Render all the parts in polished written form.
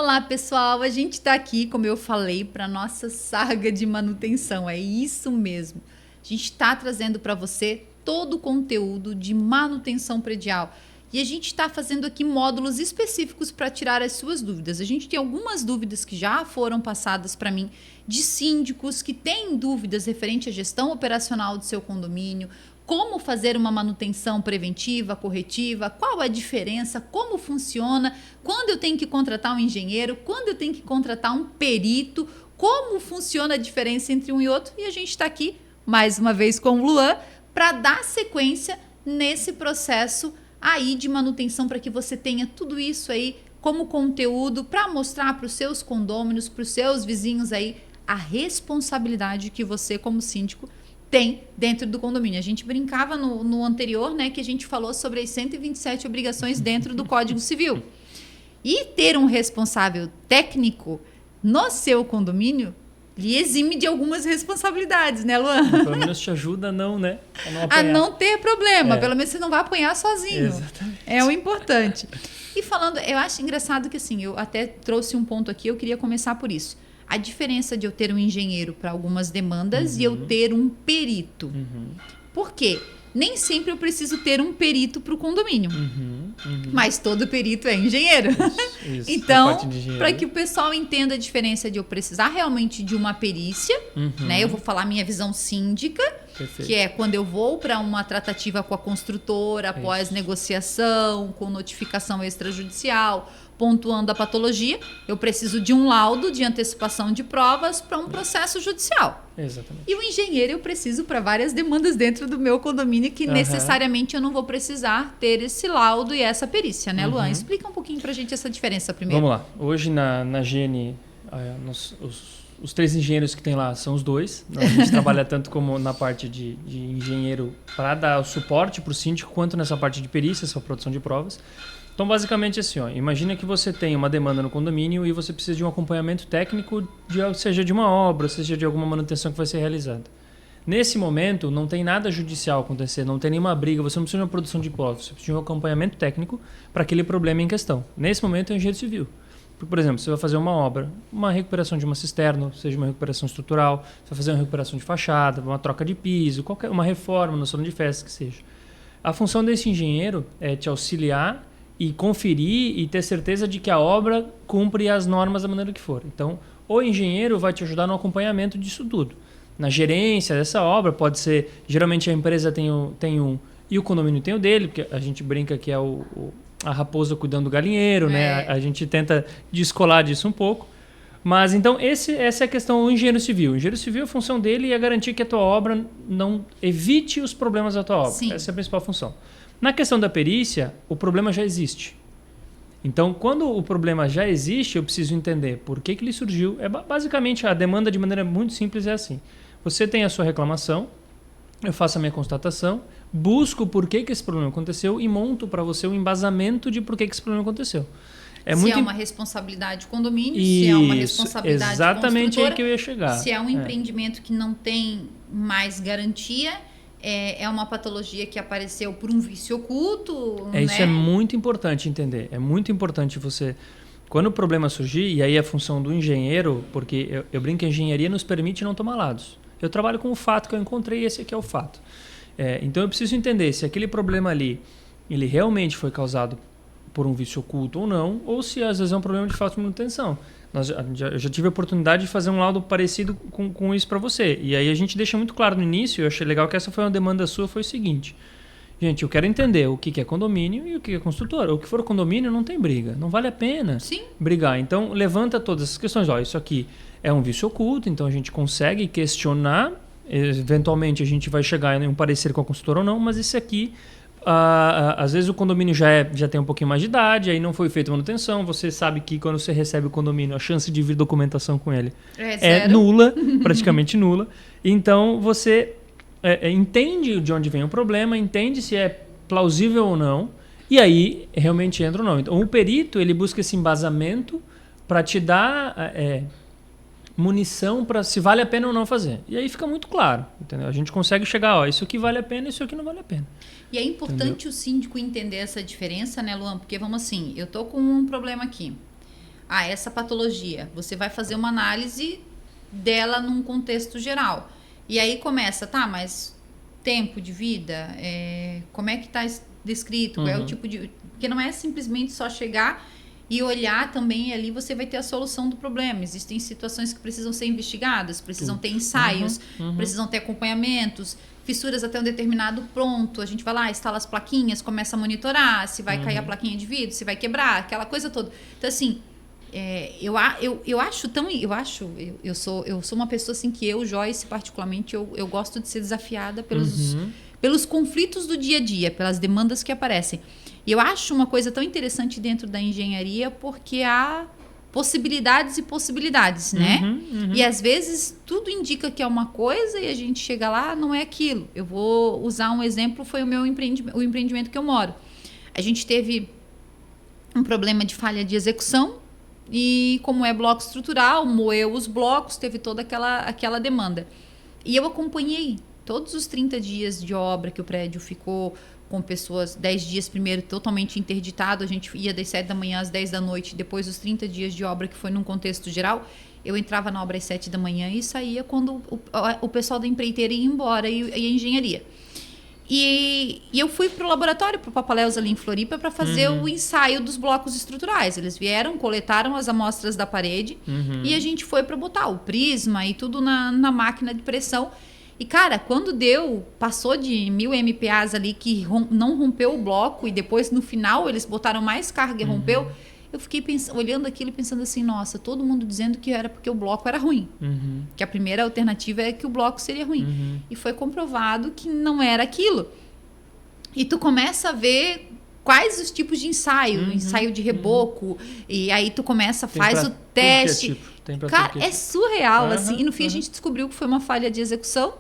Olá, pessoal! A gente está aqui, como eu falei, para nossa saga de manutenção. É isso mesmo. A gente está trazendo para você todo o conteúdo de manutenção predial. E a gente está fazendo aqui módulos específicos para tirar as suas dúvidas. A gente tem algumas dúvidas que já foram passadas para mim de síndicos que têm dúvidas referente à gestão operacional do seu condomínio, como fazer uma manutenção preventiva, corretiva, qual a diferença, como funciona, quando eu tenho que contratar um engenheiro, quando eu tenho que contratar um perito, como funciona a diferença entre um e outro. E a gente está aqui, mais uma vez, com o Luan, para dar sequência nesse processo aí de manutenção, para que você tenha tudo isso aí como conteúdo para mostrar para os seus condôminos, para os seus vizinhos aí, a responsabilidade que você, como síndico, tem dentro do condomínio. A gente brincava no anterior, né, que a gente falou sobre as 127 obrigações dentro do Código Civil. E ter um responsável técnico no seu condomínio lhe exime de algumas responsabilidades, né, Luan? Pelo menos te ajuda a não, né? A não ter problema. Pelo menos você não vai apanhar sozinho. Exatamente. É o importante. E falando, eu acho engraçado que assim, eu até trouxe um ponto aqui, eu queria começar por isso. A diferença de eu ter um engenheiro para algumas demandas e eu ter um perito. Por quê? Nem sempre eu preciso ter um perito para o condomínio. Mas todo perito é engenheiro. Isso, então, para que o pessoal entenda a diferença de eu precisar realmente de uma perícia, né? Eu vou falar minha visão síndica, que é quando eu vou para uma tratativa com a construtora, após negociação, com notificação extrajudicial, pontuando a patologia, eu preciso de um laudo de antecipação de provas para um processo judicial. Exatamente. E o engenheiro eu preciso para várias demandas dentro do meu condomínio que necessariamente eu não vou precisar ter esse laudo e essa perícia, né, Luan? Explica um pouquinho para a gente essa diferença primeiro. Vamos lá. Hoje na GN, os 3 engenheiros que tem lá são os 2. A gente trabalha tanto como na parte de engenheiro para dar o suporte para o síndico, quanto nessa parte de perícia, essa produção de provas. Então, basicamente assim, imagina que você tem uma demanda no condomínio e você precisa de um acompanhamento técnico, seja de uma obra, seja de alguma manutenção que vai ser realizada. Nesse momento, não tem nada judicial acontecendo, não tem nenhuma briga, você não precisa de uma produção de provas, você precisa de um acompanhamento técnico para aquele problema em questão. Nesse momento, é o engenheiro civil. Por exemplo, você vai fazer uma obra, uma recuperação de uma cisterna, seja uma recuperação estrutural, você vai fazer uma recuperação de fachada, uma troca de piso, uma reforma no salão de festas que seja. A função desse engenheiro é te auxiliar e conferir e ter certeza de que a obra cumpre as normas da maneira que for. Então, o engenheiro vai te ajudar no acompanhamento disso tudo. Na gerência dessa obra, pode ser... Geralmente a empresa tem um e o condomínio tem o dele, porque a gente brinca que é a raposa cuidando do galinheiro, né? A gente tenta descolar disso um pouco. Mas, então, essa é a questão do engenheiro civil. O engenheiro civil, a função dele é garantir que a tua obra não evite os problemas da tua obra. Sim. Essa é a principal função. Na questão da perícia, o problema já existe. Então, quando o problema já existe, eu preciso entender por que ele surgiu. Basicamente, a demanda de maneira muito simples é assim. Você tem a sua reclamação, eu faço a minha constatação, busco por que esse problema aconteceu e monto para você um embasamento de por que esse problema aconteceu. É uma responsabilidade do condomínio, se é uma responsabilidade exatamente aí que eu ia chegar. Se é um empreendimento que não tem mais garantia... É uma patologia que apareceu por um vício oculto, né? Isso é muito importante entender. É muito importante você... Quando o problema surgir, e aí a função do engenheiro, porque eu brinco que a engenharia nos permite não tomar lados. Eu trabalho com o fato que eu encontrei e esse aqui é o fato. Então eu preciso entender se aquele problema ali, ele realmente foi causado por um vício oculto ou não, ou se às vezes é um problema de falta de manutenção. Eu já tive a oportunidade de fazer um laudo parecido com isso para você. E aí a gente deixa muito claro no início, eu achei legal que essa foi uma demanda sua, foi o seguinte. Gente, eu quero entender o que é condomínio e o que é construtora. O que for condomínio não tem briga, não vale a pena brigar. Então levanta todas essas questões. Isso aqui é um vício oculto, então a gente consegue questionar. Eventualmente a gente vai chegar em um parecer com a construtora ou não, mas esse aqui... às vezes o condomínio já tem um pouquinho mais de idade, aí não foi feita manutenção. Você sabe que quando você recebe o condomínio, a chance de vir documentação com ele é nula, praticamente nula. Então você entende de onde vem o problema, entende se é plausível ou não, e aí realmente entra ou não. Então o perito ele busca esse embasamento para te dar munição para se vale a pena ou não fazer. E aí fica muito claro, entendeu? A gente consegue chegar, isso aqui vale a pena, isso aqui não vale a pena. E é importante o síndico entender essa diferença, né, Luan? Porque vamos assim, eu tô com um problema aqui. essa patologia. Você vai fazer uma análise dela num contexto geral. E aí começa, tá, mas tempo de vida, como é que está descrito, qual é o tipo de... Porque não é simplesmente só chegar e olhar também, ali você vai ter a solução do problema. Existem situações que precisam ser investigadas, precisam ter ensaios, precisam ter acompanhamentos, fissuras até um determinado ponto. A gente vai lá, instala as plaquinhas, começa a monitorar se vai cair a plaquinha de vidro, se vai quebrar, aquela coisa toda. Então, assim, eu sou uma pessoa assim que Joyce, particularmente, eu gosto de ser desafiada pelos conflitos do dia a dia, pelas demandas que aparecem. E eu acho uma coisa tão interessante dentro da engenharia porque há possibilidades e possibilidades, né? E às vezes tudo indica que é uma coisa e a gente chega lá, não é aquilo. Eu vou usar um exemplo, foi o empreendimento que eu moro. A gente teve um problema de falha de execução e como é bloco estrutural, moeu os blocos, teve toda aquela demanda. E eu acompanhei todos os 30 dias de obra que o prédio ficou com pessoas, 10 dias primeiro totalmente interditado, a gente ia das 7 da manhã às 10 da noite, depois os 30 dias de obra que foi num contexto geral, eu entrava na obra às 7 da manhã e saía quando o pessoal da empreiteira ia embora e a engenharia. E eu fui para o laboratório, para o Papaléus ali em Floripa, para fazer o ensaio dos blocos estruturais. Eles vieram, coletaram as amostras da parede e a gente foi para botar o prisma e tudo na máquina de pressão. E, cara, quando passou de 1000 MPAs ali que não rompeu o bloco e depois, no final, eles botaram mais carga e rompeu, eu fiquei olhando aquilo e pensando assim, nossa, todo mundo dizendo que era porque o bloco era ruim. Que a primeira alternativa é que o bloco seria ruim. E foi comprovado que não era aquilo. E tu começa a ver quais os tipos de ensaio, ensaio de reboco, e aí tu faz o teste. Cara, é surreal, assim. E no fim a gente descobriu que foi uma falha de execução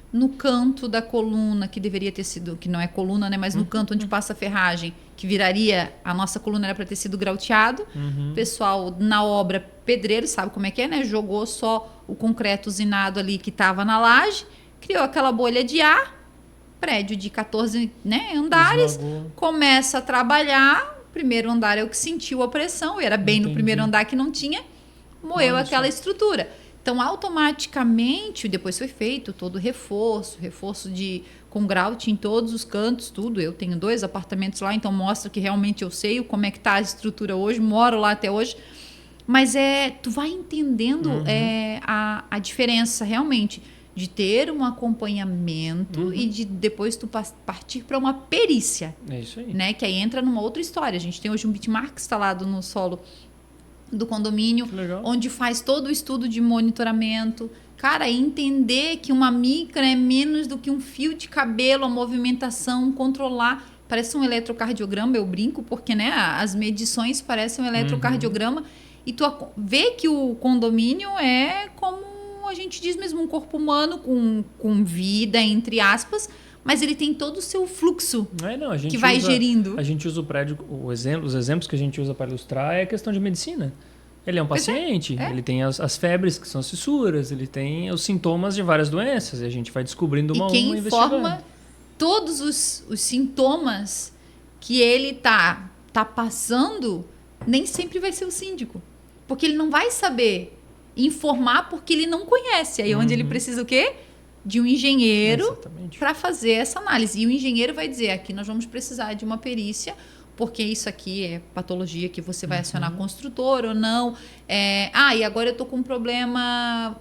no canto da coluna, que deveria ter sido, que não é coluna, né, mas no canto onde passa a ferragem, que viraria, a nossa coluna era para ter sido grauteado. O pessoal na obra, pedreiro, sabe como é que é, né? Jogou só o concreto usinado ali que estava na laje, criou aquela bolha de ar, prédio de 14, né, andares, começa a trabalhar, o primeiro andar é o que sentiu a pressão, era bem no primeiro andar que não tinha, moeu aquela estrutura. Então, automaticamente, depois foi feito todo o reforço com grout em todos os cantos, tudo. Eu tenho 2 apartamentos lá, então mostra que realmente eu sei como é que está a estrutura hoje, moro lá até hoje. Mas tu vai entendendo a diferença realmente de ter um acompanhamento e de depois tu partir para uma perícia. É isso aí. Né? Que aí entra numa outra história. A gente tem hoje um bitmark instalado no solo do condomínio, onde faz todo o estudo de monitoramento. Cara, entender que uma micra é menos do que um fio de cabelo, a movimentação, controlar. Parece um eletrocardiograma, eu brinco, porque, né, as medições parecem um eletrocardiograma. E tu vê que o condomínio é como a gente diz mesmo, um corpo humano com vida, entre aspas, mas ele tem todo o seu fluxo que vai gerindo. A gente usa o prédio, os exemplos que a gente usa para ilustrar é a questão de medicina. Ele é um paciente, ele tem as febres, que são as fissuras, ele tem os sintomas de várias doenças, e a gente vai descobrindo uma a uma investigando. E quem informa todos os sintomas que ele tá passando, nem sempre vai ser o síndico. Porque ele não vai saber informar porque ele não conhece. Aí onde ele precisa o quê? De um engenheiro para fazer essa análise. E o engenheiro vai dizer, aqui nós vamos precisar de uma perícia, porque isso aqui é patologia que você vai acionar construtor ou não. E agora eu estou com um problema,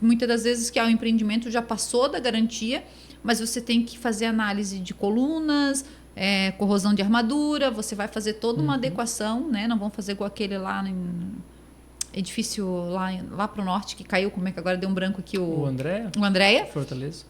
muitas das vezes que o empreendimento já passou da garantia, mas você tem que fazer análise de colunas, corrosão de armadura, você vai fazer toda uma adequação, né? Não vão fazer igual aquele lá no edifício lá para o norte que caiu, como é que agora deu um branco aqui? O Andréia. Fortaleza.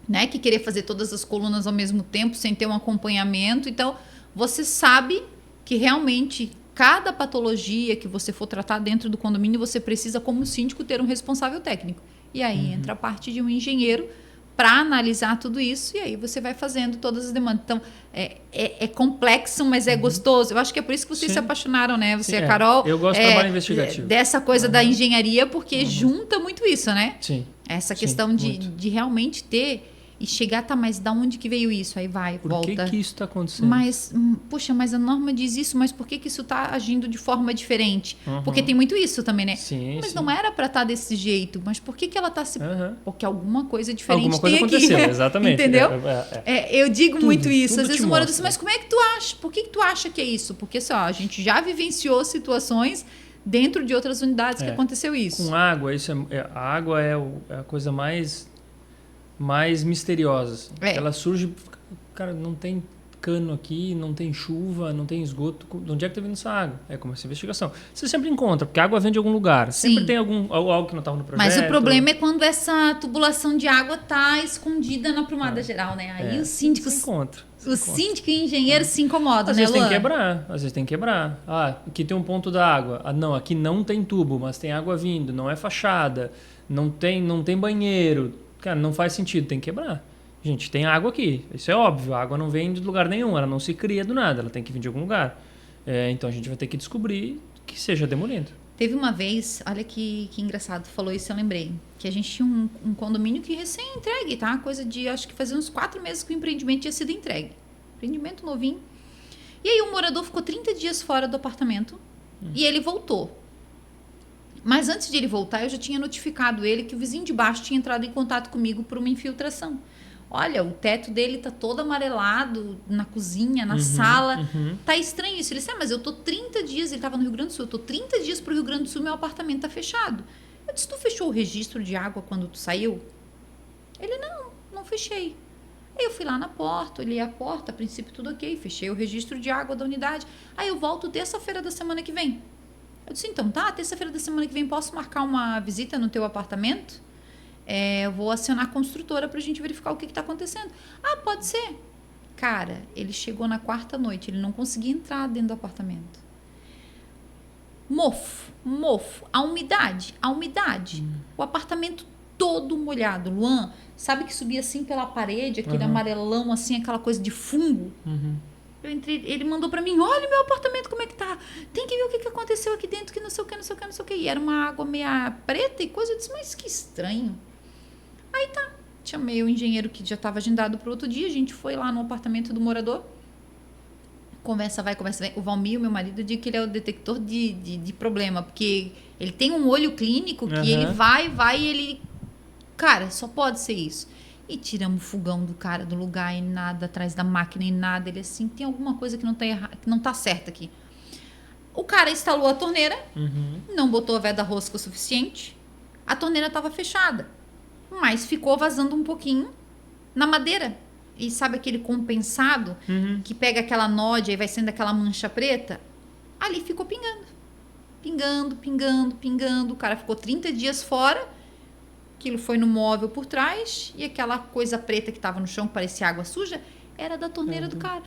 Né? Que queria fazer todas as colunas ao mesmo tempo, sem ter um acompanhamento. Então, você sabe que realmente cada patologia que você for tratar dentro do condomínio, você precisa, como síndico, ter um responsável técnico. E aí entra a parte de um engenheiro para analisar tudo isso, e aí você vai fazendo todas as demandas. Então, é complexo, mas é gostoso. Eu acho que é por isso que vocês se apaixonaram, né? Você e a Carol. Eu gosto do trabalho investigativo. Dessa coisa da engenharia, porque junta muito isso, né? Sim. Essa questão de realmente ter e chegar, tá, mas da onde que veio isso? Aí vai, volta. Por que isso está acontecendo? Mas, puxa, mas a norma diz isso, mas por que isso tá agindo de forma diferente? Porque tem muito isso também, né? Sim, mas sim. não era para estar desse jeito, mas por que ela tá se... Porque alguma coisa diferente alguma coisa tem aconteceu, aqui. exatamente. Entendeu? Eu digo muito isso. Às vezes o morador diz, mas como é que tu acha? Por que tu acha que é isso? Porque, só, a gente já vivenciou situações dentro de outras unidades que aconteceu isso. Com água, a água é a coisa mais misteriosa. Assim. Ela surge, cara, não tem cano aqui, não tem chuva, não tem esgoto. De onde é que está vindo essa água? É como essa investigação. Você sempre encontra, porque a água vem de algum lugar. Sim. Sempre tem algo que não estava no projeto. Mas o problema é quando essa tubulação de água está escondida na prumada geral, né? Aí os síndicos... O síndico e o engenheiro se incomodam, às né, vezes tem que quebrar, às vezes tem que quebrar. Ah, aqui tem um ponto da água. Ah, não, aqui não tem tubo, mas tem água vindo, não é fachada, não tem banheiro. Cara, não faz sentido, tem que quebrar. Gente, tem água aqui, isso é óbvio, a água não vem de lugar nenhum, ela não se cria do nada, ela tem que vir de algum lugar. Então a gente vai ter que descobrir que seja demolido. Teve uma vez, olha que engraçado, falou isso, eu lembrei, que a gente tinha um condomínio que recém-entregue, tá? Coisa de, acho que fazia uns 4 meses que o empreendimento tinha sido entregue. Empreendimento novinho. E aí o morador ficou 30 dias fora do apartamento e ele voltou. Mas antes de ele voltar, eu já tinha notificado ele que o vizinho de baixo tinha entrado em contato comigo por uma infiltração. Olha, o teto dele tá todo amarelado na cozinha, na sala. Tá estranho isso. Ele disse, mas eu tô 30 dias, ele tava no Rio Grande do Sul, eu tô 30 dias pro Rio Grande do Sul, meu apartamento tá fechado. Eu disse, tu fechou o registro de água quando tu saiu? Ele, não fechei. Aí eu fui lá na porta, olhei a porta, a princípio tudo ok, fechei o registro de água da unidade. Aí eu volto terça-feira da semana que vem. Eu disse, então tá, terça-feira da semana que vem posso marcar uma visita no teu apartamento? Eu vou acionar a construtora pra gente verificar o que tá acontecendo. Ah, pode ser. Cara, ele chegou na 4ª noite, ele não conseguia entrar dentro do apartamento. Mofo. A umidade. O apartamento todo molhado. Luan, sabe que subia assim pela parede, aquele amarelão, assim, aquela coisa de fungo? Eu entrei, ele mandou pra mim, olha meu apartamento como é que tá. Tem que ver o que aconteceu aqui dentro, que não sei o que, não sei o que, não sei o que. E era uma água meia preta e coisa. Eu disse, mas que estranho. Aí tá, chamei o engenheiro que já estava agendado para outro dia, a gente foi lá no apartamento do morador, conversa vai. O Valmir, meu marido, diz que ele é o detector de problema, porque ele tem um olho clínico que ele vai e ele... Cara, só pode ser isso. E tiramos o fogão do cara do lugar e nada, atrás da máquina e nada. Ele assim, tem alguma coisa que não tá certa aqui. O cara instalou a torneira, não botou a veda rosca o suficiente, a torneira estava fechada. Mas ficou vazando um pouquinho na madeira. E sabe aquele compensado que pega aquela nódia e vai sendo aquela mancha preta? Ali ficou pingando. Pingando. O cara ficou 30 dias fora. Aquilo foi no móvel por trás. E aquela coisa preta que estava no chão, que parecia água suja, era da torneira do cara.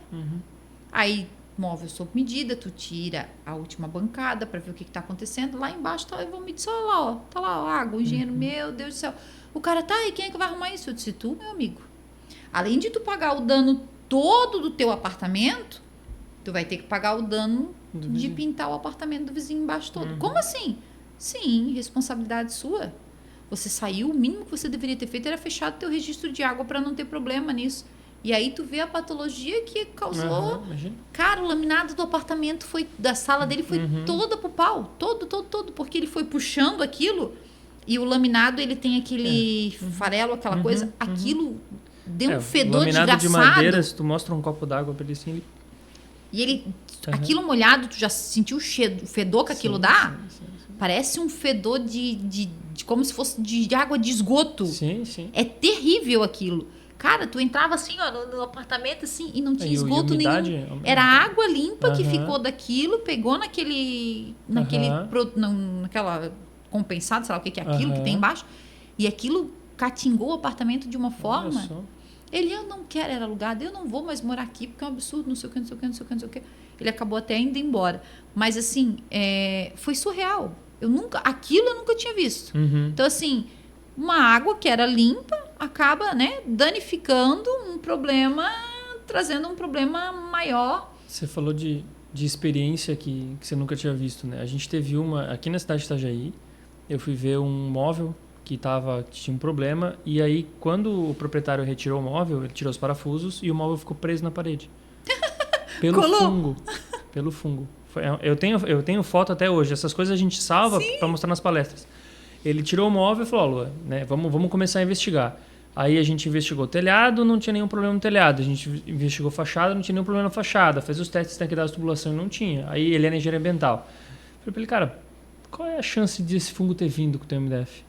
Aí, móvel sob medida, tu tira a última bancada para ver o que está acontecendo. Lá embaixo tá, eu vou medir, olha lá, ó, tá lá a água. O engenheiro, meu Deus do céu. O cara, tá, e quem é que vai arrumar isso? Eu disse, tu, meu amigo. Além de tu pagar o dano todo do teu apartamento, tu vai ter que pagar o dano de pintar o apartamento do vizinho embaixo todo. Como assim? Sim, responsabilidade sua. Você saiu, o mínimo que você deveria ter feito era fechar o teu registro de água para não ter problema nisso. E aí tu vê a patologia que causou. Cara, o laminado do apartamento da sala dele foi toda pro pau. Todo. Porque ele foi puxando aquilo. E o laminado, ele tem aquele farelo, aquela coisa. Aquilo deu um fedor laminado desgraçado. De madeira, se tu mostra um copo d'água pra ele assim... E ele... Aquilo molhado, tu já sentiu o fedor que aquilo dá? Sim. Parece um fedor de como se fosse de água de esgoto. Sim. É terrível aquilo. Cara, tu entrava assim, ó, no apartamento assim, e não tinha esgoto nenhum. Era água limpa que ficou daquilo, pegou naquela compensado, sei lá o que é aquilo que tem embaixo, e aquilo catingou o apartamento de uma forma. Ele, eu não quero, era alugado, eu não vou mais morar aqui, porque é um absurdo, não sei o que. Ele acabou até indo embora. Mas assim, foi surreal. Aquilo eu nunca tinha visto. Então, assim, uma água que era limpa acaba, né, danificando um problema, trazendo um problema maior. Você falou de experiência que você nunca tinha visto, né? A gente teve uma aqui na cidade de Itajaí. Eu fui ver um móvel que tinha um problema. E aí, quando o proprietário retirou o móvel, ele tirou os parafusos e o móvel ficou preso na parede. Pelo fungo. Pelo fungo. Eu tenho foto até hoje. Essas coisas a gente salva para mostrar nas palestras. Ele tirou o móvel e falou, Lua, né, vamos começar a investigar. Aí a gente investigou telhado, não tinha nenhum problema no telhado. A gente investigou fachada, não tinha nenhum problema na fachada. Fez os testes de tanquidade de tubulação e não tinha. Aí ele era engenheiro ambiental. Falei pra ele, cara, qual é a chance desse fungo ter vindo com o teu MDF?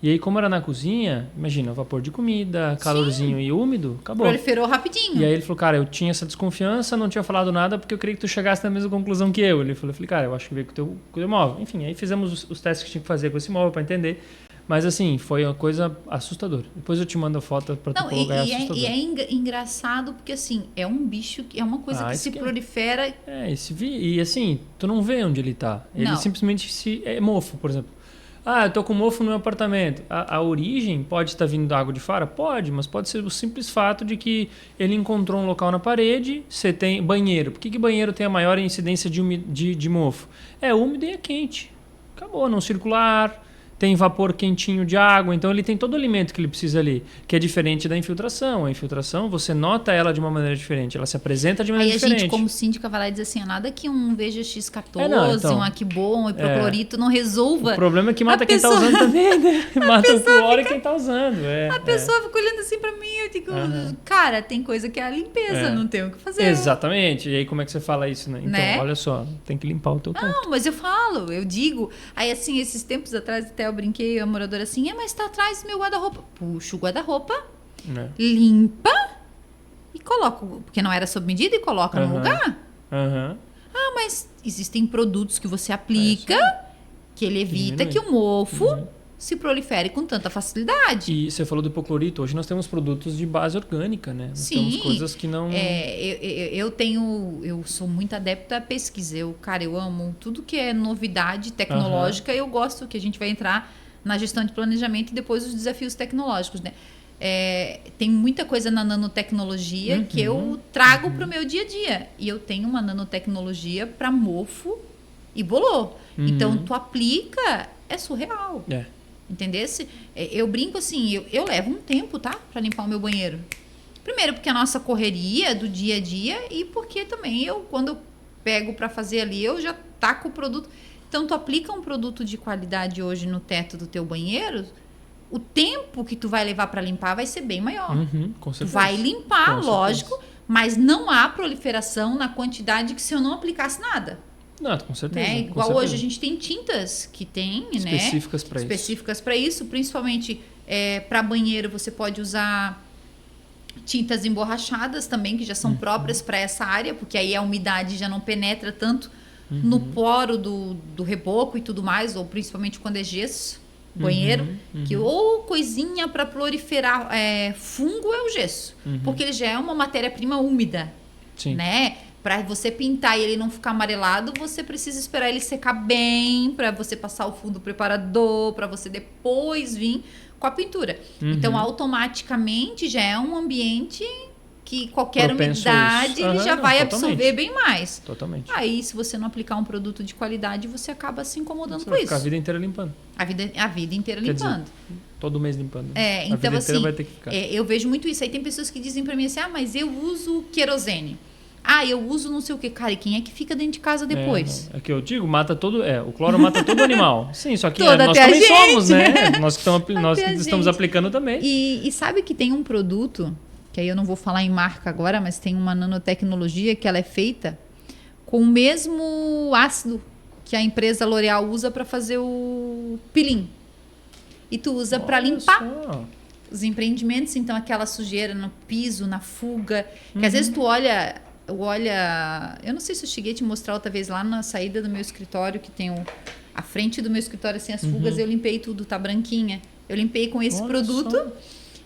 E aí, como era na cozinha, imagina, vapor de comida, calorzinho e úmido, acabou. Proliferou rapidinho. E aí ele falou, cara, eu tinha essa desconfiança, não tinha falado nada porque eu queria que tu chegasse na mesma conclusão que eu. Ele falou, cara, eu acho que veio com o teu móvel. Enfim, aí fizemos os testes que tinha que fazer com esse móvel para entender. Mas assim, foi uma coisa assustadora. Depois eu te mando a foto para tu colocar, é assustador. E é engraçado porque assim, é um bicho, é uma coisa que se prolifera. E assim, tu não vê onde ele tá. Ele simplesmente é mofo, por exemplo. Eu tô com mofo no meu apartamento. A origem pode estar vindo da água de fora? Pode, mas pode ser o simples fato de que ele encontrou um local na parede, você tem banheiro. Por que banheiro tem a maior incidência de mofo? É úmido e é quente. Acabou, não circular. Tem vapor quentinho de água, então ele tem todo o alimento que ele precisa ali, que é diferente da infiltração. A infiltração, você nota ela de uma maneira diferente, ela se apresenta de maneira diferente. Aí a gente, como síndica, vai lá e diz assim, nada que um VGX14, um Aquibom, um hipoclorito não resolva. O problema é que mata quem está usando também, né? Mata o cloro e quem está usando. A pessoa fica olhando assim para mim, eu digo, cara, tem coisa que é a limpeza, não tem o que fazer. Exatamente, e aí como é que você fala isso, né? Então, olha só, tem que limpar o teu teto. Não, mas eu digo, aí assim, esses tempos atrás até eu brinquei, a moradora assim, mas tá atrás do meu guarda-roupa. Puxa o guarda-roupa, limpa e coloca, porque não era sob medida, e coloca no lugar. Mas existem produtos que você aplica que ele evita que o mofo se prolifere com tanta facilidade. E você falou do hipoclorito, hoje nós temos produtos de base orgânica, né? Nós temos coisas que não... Eu sou muito adepta à pesquisa. Eu amo tudo que é novidade tecnológica. Eu gosto que a gente vai entrar na gestão de planejamento e depois os desafios tecnológicos, né? Tem muita coisa na nanotecnologia que eu trago para o meu dia a dia. E eu tenho uma nanotecnologia para mofo e bolô. Então, tu aplica, é surreal. Entendesse? Eu brinco assim, eu levo um tempo, tá? Para limpar o meu banheiro. Primeiro, porque a nossa correria do dia a dia e porque também quando eu pego para fazer ali, eu já taco o produto. Então, tu aplica um produto de qualidade hoje no teto do teu banheiro, o tempo que tu vai levar para limpar vai ser bem maior. Com certeza. Tu vai limpar, lógico, mas não há proliferação na quantidade que se eu não aplicasse nada. Não, com certeza. Né? Igual hoje a gente tem tintas que tem, específicas para isso. Específicas para isso, principalmente para banheiro você pode usar tintas emborrachadas também, que já são próprias para essa área, porque aí a umidade já não penetra tanto no poro do reboco e tudo mais, ou principalmente quando é gesso, banheiro, que ou coisinha para proliferar fungo é o gesso, porque ele já é uma matéria-prima úmida, né? Para você pintar e ele não ficar amarelado, você precisa esperar ele secar bem, para você passar o fundo preparador, para você depois vir com a pintura. Então, automaticamente já é um ambiente que qualquer umidade ele já vai absorver bem mais. Totalmente. Aí, se você não aplicar um produto de qualidade, você acaba se incomodando com vai isso. Ficar a vida inteira limpando. A vida inteira limpando. Dizer, todo mês limpando. Então, a vida assim, inteira vai ter que ficar. Eu vejo muito isso. Aí tem pessoas que dizem para mim assim, mas eu uso querosene. Eu uso não sei o que. Cara, e quem é que fica dentro de casa depois? É que eu digo, mata todo... o cloro mata todo animal. Sim, só que nós também somos, né? Nós que estamos aplicando também. E sabe que tem um produto, que aí eu não vou falar em marca agora, mas tem uma nanotecnologia que ela é feita com o mesmo ácido que a empresa L'Oréal usa para fazer o peeling. E tu usa para limpar os empreendimentos, então aquela sujeira no piso, na fuga, que às vezes tu olha, eu não sei se eu cheguei a te mostrar outra vez lá na saída do meu escritório, que tem a frente do meu escritório, assim, as fugas, eu limpei tudo, tá branquinha. Eu limpei com esse produto,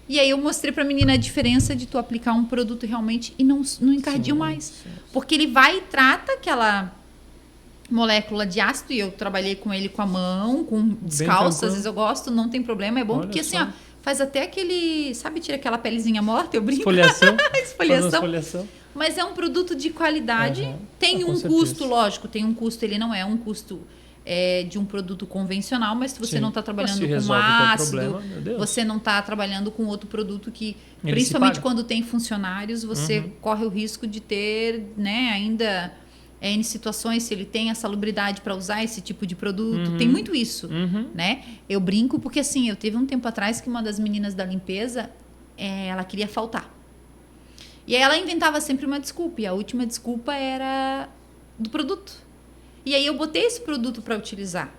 e aí eu mostrei pra menina a diferença de tu aplicar um produto realmente e não encardio mais. Porque ele vai e trata aquela molécula de ácido, e eu trabalhei com ele com a mão, com descalço, às vezes eu gosto, não tem problema, é bom, porque assim, faz até aquele, sabe, tira aquela pelezinha morta, eu brinco. Esfoliação. Mas é um produto de qualidade, tem um custo, lógico, tem um custo, ele não é um custo de um produto convencional, mas se você Sim. não está trabalhando Mas se com resolve o teu ácido, problema, meu Deus. você não está trabalhando com outro produto que, Ele principalmente se paga. quando tem funcionários, você corre o risco de ter, né, ainda em situações, se ele tem a salubridade para usar esse tipo de produto, tem muito isso, né? Eu brinco porque assim, eu teve um tempo atrás que uma das meninas da limpeza, ela queria faltar. E aí ela inventava sempre uma desculpa, e a última desculpa era do produto. E aí eu botei esse produto para utilizar.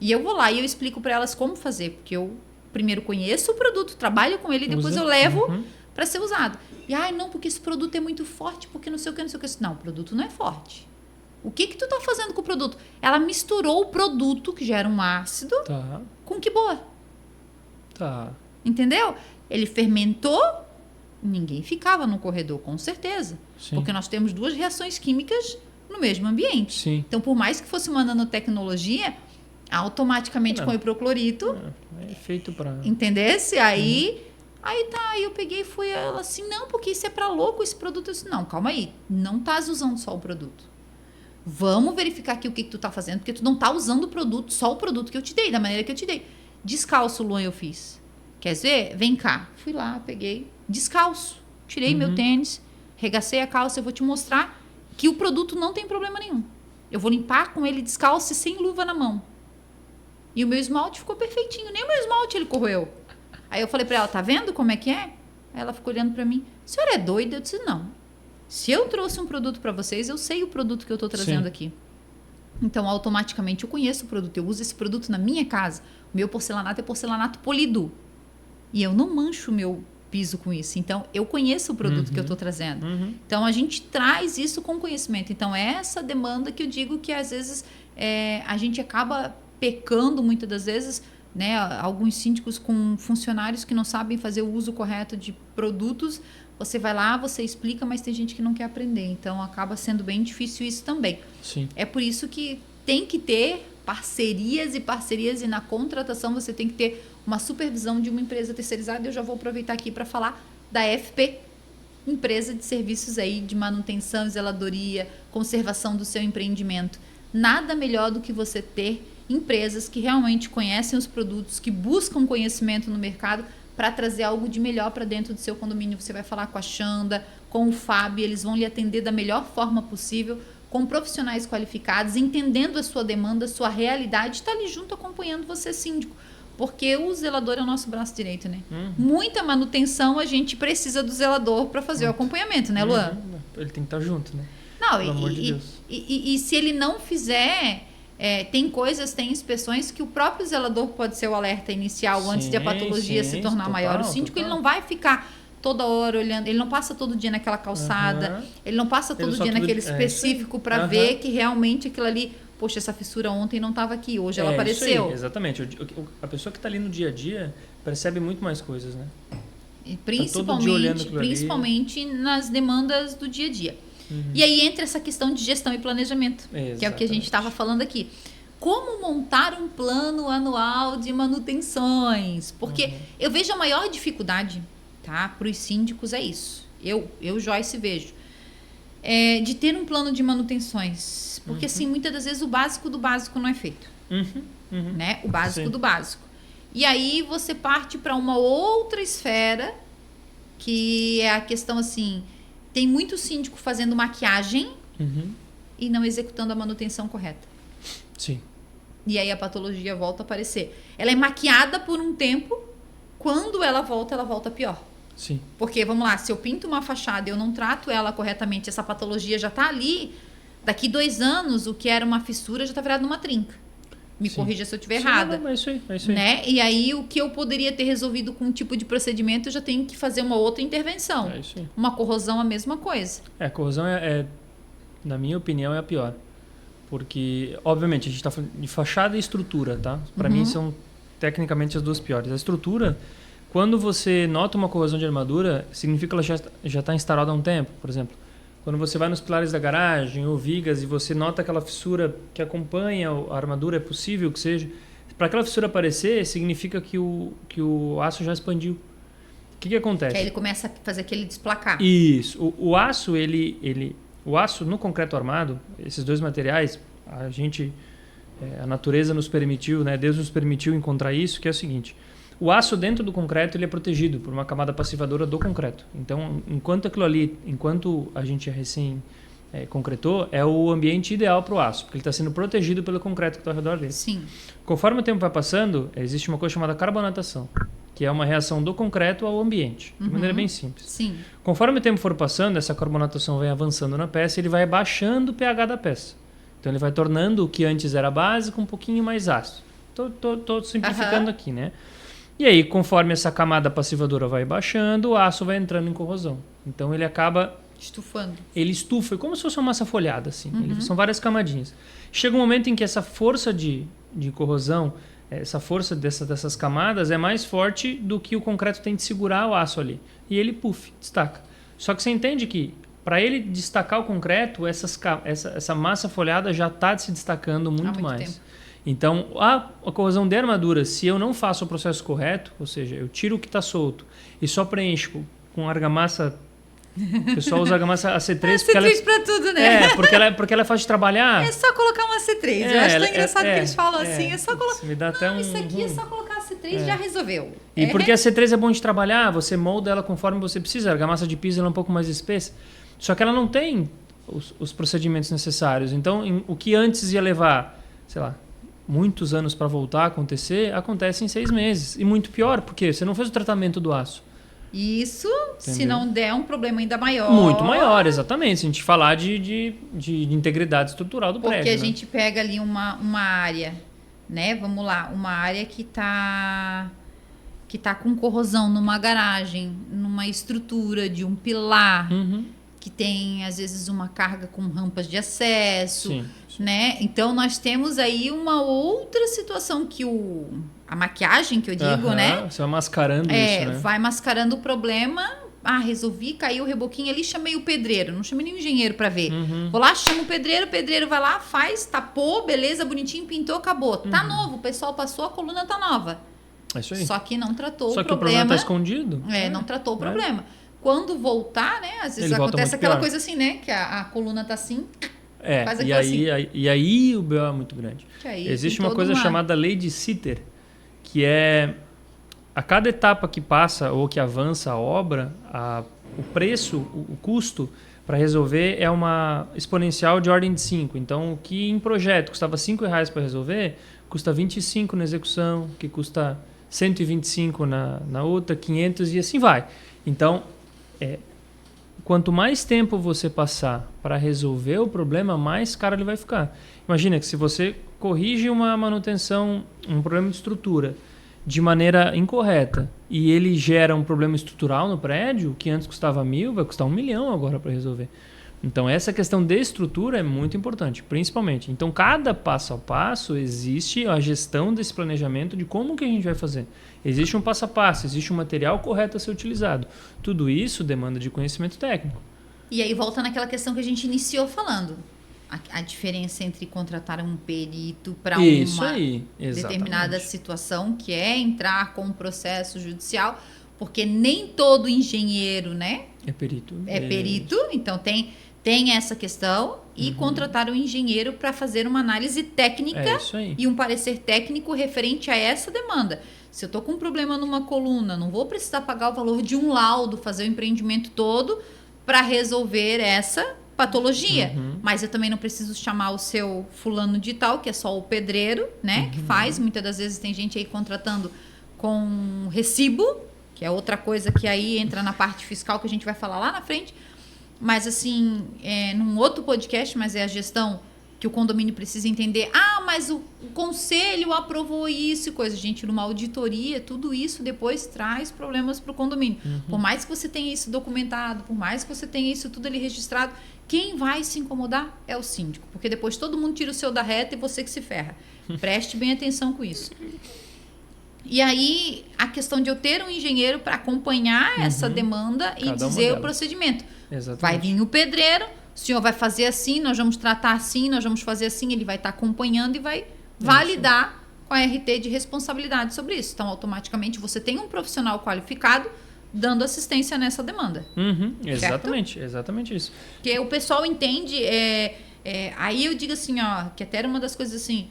E eu vou lá e eu explico para elas como fazer, porque eu primeiro conheço o produto, trabalho com ele e depois eu levo para ser usado. E não, porque esse produto é muito forte, porque não sei o que, não sei o que. Não, o produto não é forte. O que tu tá fazendo com o produto? Ela misturou o produto, que já era um ácido, com que boa. Entendeu? Ele fermentou, ninguém ficava no corredor, com certeza. Sim. Porque nós temos 2 reações químicas no mesmo ambiente. Sim. Então, por mais que fosse uma nanotecnologia, automaticamente com o hipoclorito... É feito para... Entendesse? Aí eu peguei e fui ela assim, não, porque isso é para louco, esse produto. Eu disse, não, calma aí, não estás usando só o produto. Vamos verificar aqui o que tu tá fazendo, porque tu não tá usando o produto, só o produto que eu te dei, da maneira que eu te dei. Descalço, Luan, eu fiz. Quer ver? Vem cá. Fui lá, peguei, descalço. Tirei meu tênis, regacei a calça, eu vou te mostrar que o produto não tem problema nenhum. Eu vou limpar com ele descalço e sem luva na mão. E o meu esmalte ficou perfeitinho, nem o meu esmalte ele corroeu. Aí eu falei pra ela, tá vendo como é que é? Aí ela ficou olhando pra mim, a senhora é doida? Eu disse, não. Se eu trouxe um produto para vocês, eu sei o produto que eu estou trazendo aqui. Então, automaticamente, eu conheço o produto. Eu uso esse produto na minha casa. O meu porcelanato é porcelanato polido. E eu não mancho o meu piso com isso. Então, eu conheço o produto que eu estou trazendo. Então, a gente traz isso com conhecimento. Então, é essa demanda que eu digo que, às vezes, a gente acaba pecando, muitas das vezes, né? Alguns síndicos com funcionários que não sabem fazer o uso correto de produtos. Você vai lá, você explica, mas tem gente que não quer aprender. Então, acaba sendo bem difícil isso também. Sim. É por isso que tem que ter parcerias, e na contratação você tem que ter uma supervisão de uma empresa terceirizada. Eu já vou aproveitar aqui para falar da FP, empresa de serviços aí de manutenção, zeladoria, conservação do seu empreendimento. Nada melhor do que você ter empresas que realmente conhecem os produtos, que buscam conhecimento no mercado para trazer algo de melhor para dentro do seu condomínio. Você vai falar com a Xanda, com o Fábio, eles vão lhe atender da melhor forma possível, com profissionais qualificados, entendendo a sua demanda, a sua realidade, está ali junto acompanhando você, síndico. Porque o zelador é o nosso braço direito, né? Muita manutenção, a gente precisa do zelador para fazer o acompanhamento, né, Luan? Ele tem que estar junto, né? Não, pelo amor de Deus. E se ele não fizer... tem inspeções que o próprio zelador pode ser o alerta inicial antes de a patologia se tornar maior. O síndico ele não vai ficar toda hora olhando, ele não passa todo dia naquela calçada, ele não passa todo dia naquele específico para ver que realmente aquilo ali, poxa, essa fissura ontem não estava aqui, hoje ela apareceu. Isso aí, exatamente. A pessoa que está ali no dia a dia percebe muito mais coisas, né? E principalmente nas demandas do dia a dia. E aí entra essa questão de gestão e planejamento, que é o que a gente estava falando aqui. Como montar um plano anual de manutenções? Porque eu vejo a maior dificuldade, tá, para os síndicos é isso. Eu Joyce, vejo. De ter um plano de manutenções. Porque, assim, muitas das vezes o básico do básico não é feito. Né? O básico do básico. E aí você parte para uma outra esfera, que é a questão, assim... Tem muito síndico fazendo maquiagem e não executando a manutenção correta. Sim. E aí a patologia volta a aparecer. Ela é maquiada por um tempo, quando ela volta pior. Sim. Porque, vamos lá, se eu pinto uma fachada e eu não trato ela corretamente, essa patologia já está ali, daqui 2 anos, o que era uma fissura já está virado numa trinca. Me corrija se eu estiver errada. Não, é isso aí. Né? E aí, o que eu poderia ter resolvido com um tipo de procedimento, eu já tenho que fazer uma outra intervenção. É isso aí. Uma corrosão, a mesma coisa. A corrosão na minha opinião, é a pior. Porque, obviamente, a gente está falando de fachada e estrutura, tá? Para mim, são tecnicamente as 2 piores. A estrutura, quando você nota uma corrosão de armadura, significa que ela já está instalada há um tempo, por exemplo. Quando você vai nos pilares da garagem ou vigas e você nota aquela fissura que acompanha a armadura, é possível que seja. Para aquela fissura aparecer, significa que o aço já expandiu. O que acontece? Que aí ele começa a fazer aquele desplacar. Isso. O aço, o aço no concreto armado, esses 2 materiais, a gente a natureza nos permitiu, né? Deus nos permitiu encontrar isso, que é o seguinte: o aço dentro do concreto ele é protegido por uma camada passivadora do concreto. Então, enquanto a gente concretou, é o ambiente ideal para o aço, porque ele está sendo protegido pelo concreto que está ao redor dele. Sim. Conforme o tempo vai passando, existe uma coisa chamada carbonatação, que é uma reação do concreto ao ambiente, de maneira bem simples. Sim. Conforme o tempo for passando, essa carbonatação vai avançando na peça e ele vai baixando o pH da peça. Então ele vai tornando o que antes era básico um pouquinho mais ácido. Estou simplificando aqui, né? E aí, conforme essa camada passivadora vai baixando, o aço vai entrando em corrosão. Então ele acaba... estufando. Ele estufa, como se fosse uma massa folhada, assim. São várias camadinhas. Chega um momento em que essa força de corrosão, essa força dessas camadas é mais forte do que o concreto tem de segurar o aço ali. E ele, destaca. Só que você entende que, para ele destacar o concreto, essa massa folhada já está se destacando muito mais. Tempo. Então, a corrosão de armadura, se eu não faço o processo correto, ou seja, eu tiro o que está solto e só preencho com argamassa. O pessoal usa argamassa AC3. AC3 para tudo, né? Porque ela é fácil de trabalhar. É só colocar um AC3. Eu acho tão engraçado que eles falam assim. É só colocar. Me dá até isso aqui é só colocar AC3 já resolveu. E porque a C3 é bom de trabalhar, você molda ela conforme você precisa. A argamassa de piso ela é um pouco mais espessa. Só que ela não tem os procedimentos necessários. Então, o que antes ia levar, sei lá, muitos anos para voltar a acontecer, acontece em 6 meses. E muito pior, porque você não fez o tratamento do aço. Isso, entendeu? Se não der um problema ainda maior. Muito maior, exatamente. Se a gente falar de integridade estrutural do prédio. Porque a gente pega ali uma área, né? Vamos lá, uma área que tá com corrosão numa garagem, numa estrutura de um pilar, que tem, às vezes, uma carga com rampas de acesso, sim. Né? Então, nós temos aí uma outra situação que a maquiagem, que eu digo, né? Você vai mascarando isso, né? Vai mascarando o problema. Resolvi, caiu o reboquinho ali, chamei o pedreiro. Não chamei nenhum engenheiro para ver. Vou lá, chamo o pedreiro vai lá, faz, tapou, beleza, bonitinho, pintou, acabou. Tá novo, o pessoal passou, a coluna tá nova. É isso aí. Só que não tratou o problema. Só que o problema tá escondido. Não tratou o problema. Quando voltar, né? Às vezes acontece aquela coisa assim, né? Que a coluna tá assim... faz aquilo e aí o BO é muito grande. Existe uma coisa chamada lei de Sitter, que é a cada etapa que passa ou que avança a obra, o preço, o custo para resolver é uma exponencial de ordem de 5. Então, o que em projeto custava R$5 para resolver, custa 25 na execução, que custa 125 na outra, 500 e assim vai. Então, quanto mais tempo você passar para resolver o problema, mais caro ele vai ficar. Imagina que se você corrige uma manutenção, um problema de estrutura, de maneira incorreta, e ele gera um problema estrutural no prédio, que antes custava 1.000, vai custar 1 milhão agora para resolver. Então, essa questão de estrutura é muito importante, principalmente. Então, cada passo a passo existe a gestão desse planejamento de como que a gente vai fazer. Existe um passo a passo, existe um material correto a ser utilizado. Tudo isso demanda de conhecimento técnico. E aí volta naquela questão que a gente iniciou falando. A diferença entre contratar um perito para uma determinada situação, que é entrar com um processo judicial, porque nem todo engenheiro, né? É perito. É perito, então tem essa questão, e contratar um engenheiro para fazer uma análise técnica e um parecer técnico referente a essa demanda. Se eu estou com um problema numa coluna, não vou precisar pagar o valor de um laudo, fazer o empreendimento todo para resolver essa patologia. Mas eu também não preciso chamar o seu fulano de tal, que é só o pedreiro, né? Que faz. Muitas das vezes tem gente aí contratando com recibo, que é outra coisa que aí entra na parte fiscal, que a gente vai falar lá na frente. Mas assim, num outro podcast, mas é a gestão que o condomínio precisa entender. Mas o conselho aprovou isso e coisa. Gente, numa auditoria, tudo isso depois traz problemas para o condomínio. Por mais que você tenha isso documentado, por mais que você tenha isso tudo ali registrado, quem vai se incomodar é o síndico. Porque depois todo mundo tira o seu da reta e você que se ferra. Preste bem atenção com isso. E aí, a questão de eu ter um engenheiro para acompanhar essa demanda e dizer o procedimento. Exatamente. Vai vir o pedreiro, o senhor vai fazer assim, nós vamos tratar assim, nós vamos fazer assim, ele vai estar acompanhando e vai validar com a RT de responsabilidade sobre isso. Então, automaticamente, você tem um profissional qualificado dando assistência nessa demanda. Exatamente isso. Porque o pessoal entende, aí eu digo assim, que até era uma das coisas assim,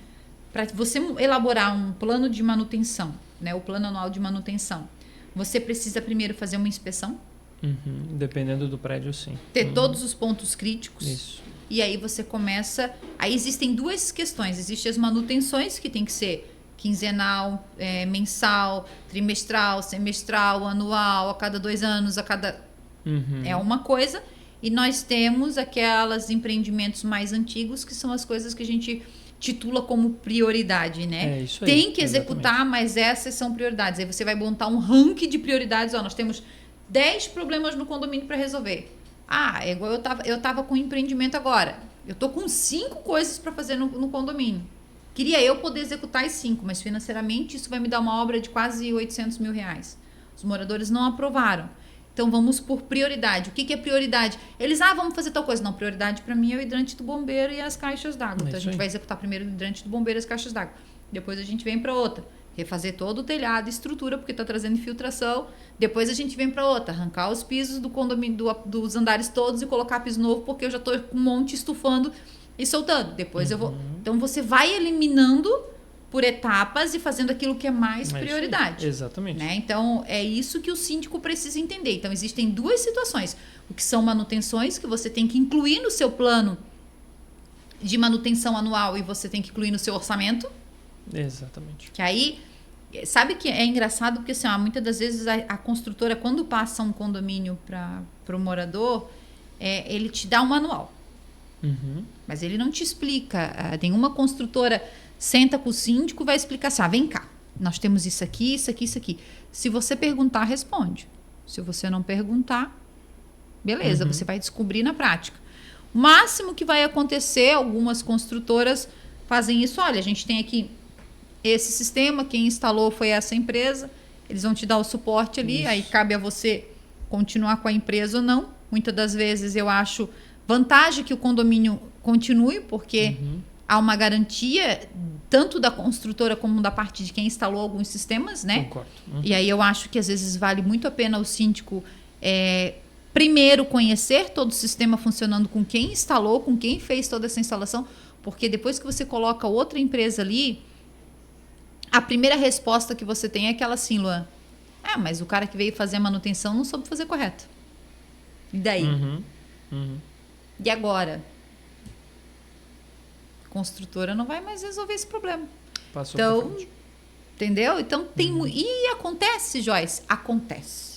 para você elaborar um plano de manutenção, né, o plano anual de manutenção, você precisa primeiro fazer uma inspeção. Dependendo do prédio, sim. Ter todos os pontos críticos. Isso. E aí você começa... Aí existem duas questões. Existem as manutenções, que tem que ser quinzenal, mensal, trimestral, semestral, anual, a cada 2 anos, a cada... É uma coisa. E nós temos aquelas empreendimentos mais antigos, que são as coisas que a gente titula como prioridade, né? É isso aí, tem que executar, exatamente. Mas essas são prioridades. Aí você vai montar um ranking de prioridades. Ó, nós temos 10 problemas no condomínio para resolver. É igual eu tava com empreendimento agora. Eu tô com 5 coisas para fazer no condomínio. Queria eu poder executar as 5, mas financeiramente isso vai me dar uma obra de quase 800 mil reais. Os moradores não aprovaram. Então vamos por prioridade. O que é prioridade? Eles, vamos fazer tal coisa. Não, prioridade para mim é o hidrante do bombeiro e as caixas d'água. Então a gente vai executar primeiro o hidrante do bombeiro e as caixas d'água. Depois a gente vem para outra. Refazer todo o telhado, estrutura, porque está trazendo infiltração. Depois a gente vem para outra, arrancar os pisos do condomínio, dos andares todos e colocar piso novo, porque eu já estou com um monte estufando e soltando. Depois eu vou... Então você vai eliminando por etapas e fazendo aquilo que é mais prioridade. Exatamente. Né? Então é isso que o síndico precisa entender. Então existem 2 situações. O que são manutenções, que você tem que incluir no seu plano de manutenção anual e você tem que incluir no seu orçamento. Exatamente. Que aí, sabe que é engraçado porque assim, muitas das vezes a construtora, quando passa um condomínio para o morador, ele te dá um manual. Mas ele não te explica. Nenhuma construtora senta com o síndico e vai explicar assim, vem cá, nós temos isso aqui, isso aqui, isso aqui. Se você perguntar, responde. Se você não perguntar, beleza, você vai descobrir na prática. O máximo que vai acontecer, algumas construtoras fazem isso, olha, a gente tem aqui esse sistema, quem instalou foi essa empresa, eles vão te dar o suporte ali, isso. Aí cabe a você continuar com a empresa ou não. Muitas das vezes eu acho vantagem que o condomínio continue, porque há uma garantia tanto da construtora como da parte de quem instalou alguns sistemas, né? Concordo. E aí eu acho que às vezes vale muito a pena o síndico primeiro conhecer todo o sistema funcionando com quem instalou, com quem fez toda essa instalação, porque depois que você coloca outra empresa ali, a primeira resposta que você tem é aquela assim, Luan, mas o cara que veio fazer a manutenção não soube fazer correto. E daí? E agora? A construtora não vai mais resolver esse problema. Passou então, entendeu? Então tem... E acontece, Joyce? Acontece.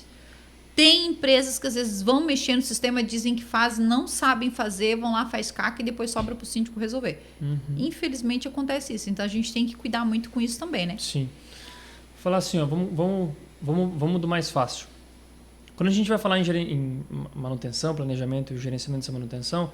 Tem empresas que às vezes vão mexer no sistema, dizem que fazem, não sabem fazer, vão lá, faz caca e depois sobra para o síndico resolver. Infelizmente acontece isso. Então a gente tem que cuidar muito com isso também, né? Sim. Vou falar assim, vamos do mais fácil. Quando a gente vai falar em manutenção, planejamento e gerenciamento dessa manutenção,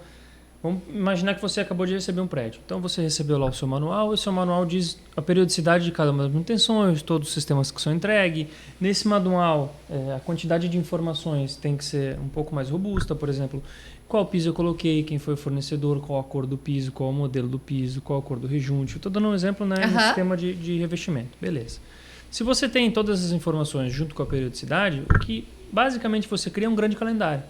vamos imaginar que você acabou de receber um prédio. Então você recebeu lá o seu manual, e o seu manual diz a periodicidade de cada uma das manutenções, todos os sistemas que são entregues. Nesse manual, a quantidade de informações tem que ser um pouco mais robusta, por exemplo, qual piso eu coloquei, quem foi o fornecedor, qual a cor do piso, qual o modelo do piso, qual a cor do rejunte. Estou dando um exemplo, né, no sistema de revestimento. Beleza. Se você tem todas as informações junto com a periodicidade, o que basicamente você cria um grande calendário.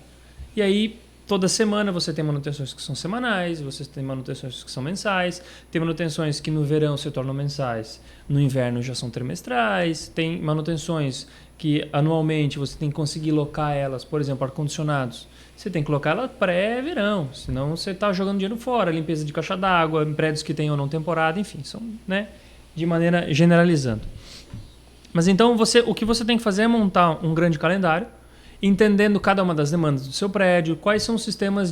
E aí, toda semana você tem manutenções que são semanais, você tem manutenções que são mensais, tem manutenções que no verão se tornam mensais, no inverno já são trimestrais, tem manutenções que anualmente você tem que conseguir locar elas, por exemplo, ar-condicionados. Você tem que colocar ela pré-verão, senão você está jogando dinheiro fora, limpeza de caixa d'água, em prédios que tem ou não temporada, enfim, são, né, de maneira generalizando. Mas então o que você tem que fazer é montar um grande calendário, entendendo cada uma das demandas do seu prédio, quais são os sistemas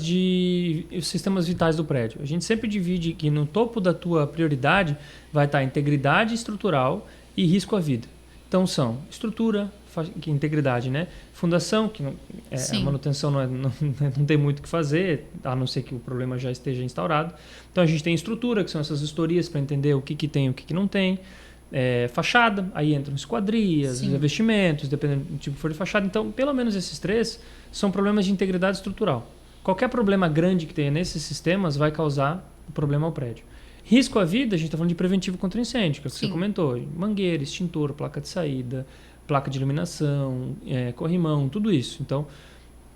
vitais do prédio. A gente sempre divide que no topo da tua prioridade vai estar integridade estrutural e risco à vida. Então são estrutura, que integridade, né? Fundação, que a manutenção não tem muito o que fazer, a não ser que o problema já esteja instaurado. Então a gente tem estrutura, que são essas historias para entender o que tem e o que não tem. Fachada, aí entram esquadrias, revestimentos, dependendo do tipo que for de fachada. Então, pelo menos esses 3 são problemas de integridade estrutural. Qualquer problema grande que tenha nesses sistemas vai causar problema ao prédio. Risco à vida, a gente está falando de preventivo contra incêndio, que é o que você comentou. Mangueira, extintor, placa de saída, placa de iluminação, corrimão, tudo isso. Então,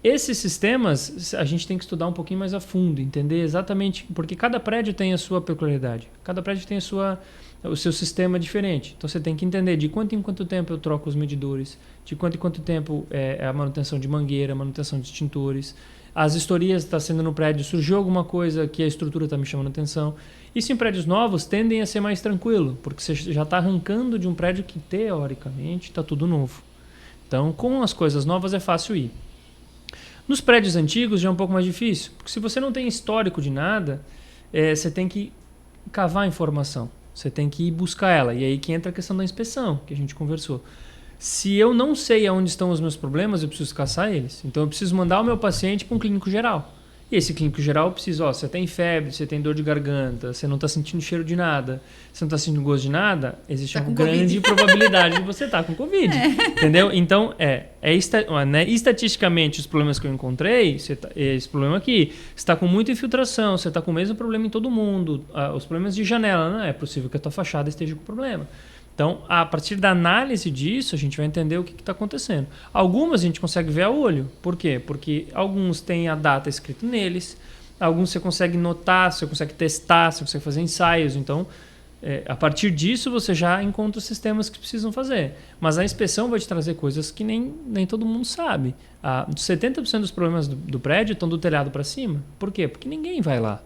esses sistemas a gente tem que estudar um pouquinho mais a fundo, entender exatamente, porque cada prédio tem a sua peculiaridade, cada prédio tem a sua o seu sistema é diferente. Então você tem que entender de quanto em quanto tempo eu troco os medidores, de quanto em quanto tempo é a manutenção de mangueira, manutenção de extintores. As historias estão sendo no prédio, surgiu alguma coisa que a estrutura está me chamando a atenção. Isso em prédios novos tendem a ser mais tranquilo, porque você já está arrancando de um prédio que teoricamente está tudo novo. Então com as coisas novas é fácil ir. Nos prédios antigos já é um pouco mais difícil, porque se você não tem histórico de nada, você tem que cavar a informação, você tem que ir buscar ela. E aí que entra a questão da inspeção, que a gente conversou. Se eu não sei aonde estão os meus problemas, eu preciso caçar eles. Então eu preciso mandar o meu paciente para um clínico geral. E esse clínico geral precisa, você tem febre, você tem dor de garganta, você não está sentindo cheiro de nada, você não está sentindo gosto de nada, existe uma grande probabilidade de você estar com Covid. Entendeu? Então, estatisticamente, os problemas que eu encontrei, esse problema aqui, você está com muita infiltração, você está com o mesmo problema em todo mundo, os problemas de janela, não é possível que a tua fachada esteja com problema. Então, a partir da análise disso, a gente vai entender o que está acontecendo. Algumas a gente consegue ver a olho. Por quê? Porque alguns têm a data escrita neles, alguns você consegue notar, você consegue testar, você consegue fazer ensaios. Então, a partir disso, você já encontra os sistemas que precisam fazer. Mas a inspeção vai te trazer coisas que nem todo mundo sabe. 70% dos problemas do prédio estão do telhado para cima. Por quê? Porque ninguém vai lá.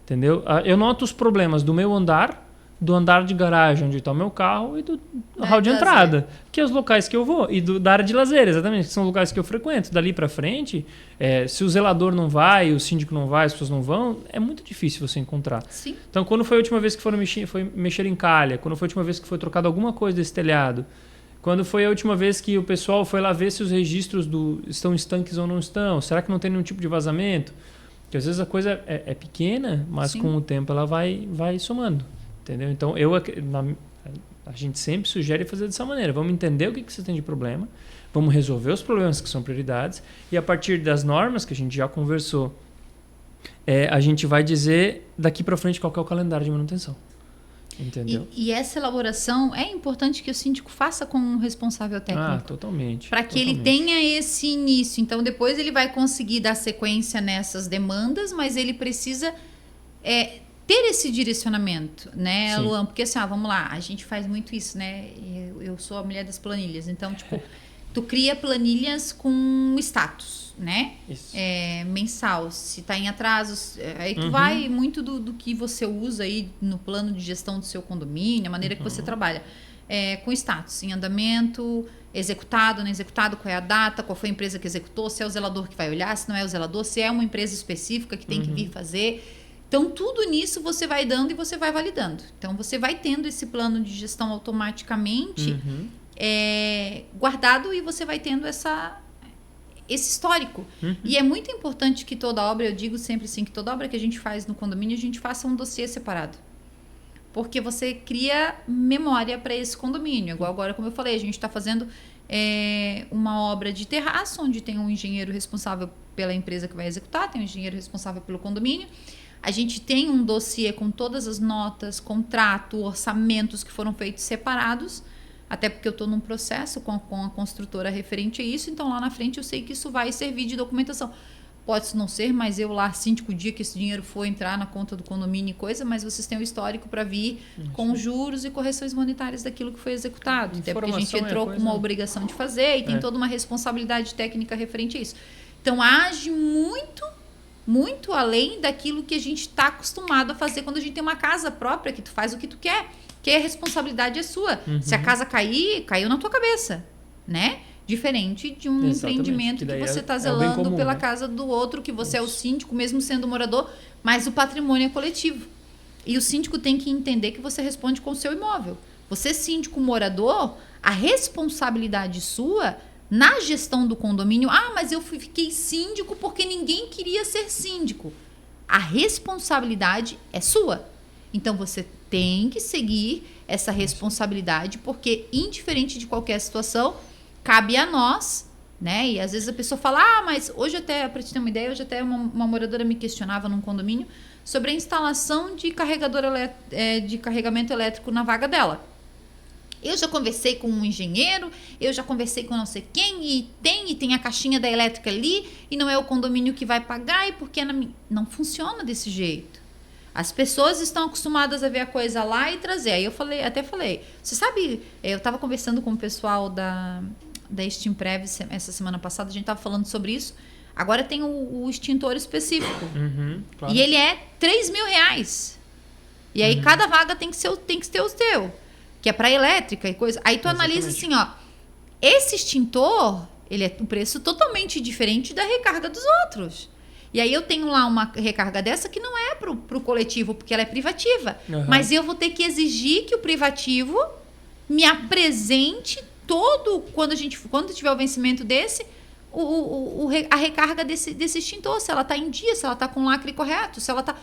Entendeu? Eu noto os problemas do meu andar, do andar de garagem onde está o meu carro e do hall de entrada, que é os locais que eu vou, e da área de lazer, exatamente, que são os locais que eu frequento. Dali para frente, se o zelador não vai, o síndico não vai, as pessoas não vão, é muito difícil você encontrar. Sim. Então, quando foi a última vez que foi mexer em calha, quando foi a última vez que foi trocado alguma coisa desse telhado, quando foi a última vez que o pessoal foi lá ver se os registros estão estanques ou não estão, será que não tem nenhum tipo de vazamento? Porque às vezes a coisa é pequena, mas Sim. com o tempo ela vai somando. Entendeu? Então, a gente sempre sugere fazer dessa maneira. Vamos entender o que você tem de problema, vamos resolver os problemas que são prioridades e a partir das normas que a gente já conversou, a gente vai dizer daqui para frente qual que é o calendário de manutenção. Entendeu? E essa elaboração é importante que o síndico faça com um responsável técnico. Totalmente. Para que ele tenha esse início. Então, depois ele vai conseguir dar sequência nessas demandas, mas ele precisa... ter esse direcionamento, né, Sim. Luan? Porque assim, vamos lá, a gente faz muito isso, né? Eu sou a mulher das planilhas, então, tipo, tu cria planilhas com status, né? Isso. Mensal, se tá em atrasos, aí tu vai muito do que você usa aí no plano de gestão do seu condomínio, a maneira que você trabalha. Com status, em andamento, executado, não executado, qual é a data, qual foi a empresa que executou, se é o zelador que vai olhar, se não é o zelador, se é uma empresa específica que tem que vir fazer... Então, tudo nisso você vai dando e você vai validando. Então, você vai tendo esse plano de gestão automaticamente guardado e você vai tendo esse histórico. E é muito importante que toda obra, eu digo sempre assim, que toda obra que a gente faz no condomínio, a gente faça um dossiê separado. Porque você cria memória para esse condomínio. Igual agora, como eu falei, a gente está fazendo uma obra de terraço, onde tem um engenheiro responsável pela empresa que vai executar, tem um engenheiro responsável pelo condomínio. A gente tem um dossiê com todas as notas, contrato, orçamentos que foram feitos separados, até porque eu estou num processo com a construtora referente a isso, então lá na frente eu sei que isso vai servir de documentação. Pode não ser, mas eu lá, síndico, o dia que esse dinheiro for entrar na conta do condomínio e coisa, mas vocês têm o histórico para vir com juros e correções monetárias daquilo que foi executado. Até porque a gente entrou com uma obrigação de fazer e tem toda uma responsabilidade técnica referente a isso. Então, age muito além daquilo que a gente está acostumado a fazer quando a gente tem uma casa própria, que tu faz o que tu quer, que a responsabilidade é sua. Se a casa cair, caiu na tua cabeça, né? Diferente de um empreendimento que você está zelando comum, pela casa do outro, que você é o síndico, mesmo sendo morador, mas o patrimônio é coletivo. E o síndico tem que entender que você responde com o seu imóvel. Você, síndico morador, a responsabilidade sua... Na gestão do condomínio, mas eu fiquei síndico porque ninguém queria ser síndico. A responsabilidade é sua. Então, você tem que seguir essa responsabilidade, porque, indiferente de qualquer situação, cabe a nós, né? E às vezes a pessoa fala, mas hoje até, para te ter uma ideia, hoje até uma moradora me questionava num condomínio sobre a instalação de carregador de carregamento elétrico na vaga dela. Eu já conversei com um engenheiro, eu já conversei com não sei quem, e tem a caixinha da elétrica ali, e não é o condomínio que vai pagar, e porque não funciona desse jeito. As pessoas estão acostumadas a ver a coisa lá e trazer. Aí eu até falei, você sabe, eu estava conversando com o pessoal da Extimprev essa semana passada, a gente estava falando sobre isso. Agora tem o extintor específico. Claro. E ele é R$3.000. E aí cada vaga tem que ter o teu, que é para elétrica e coisa. Aí tu analisa assim, ó, esse extintor, ele é um preço totalmente diferente da recarga dos outros. E aí eu tenho lá uma recarga dessa que não é pro coletivo, porque ela é privativa. Mas eu vou ter que exigir que o privativo me apresente todo, quando tiver o vencimento desse, a recarga desse extintor, se ela está em dia, se ela está com lacre correto, se ela está...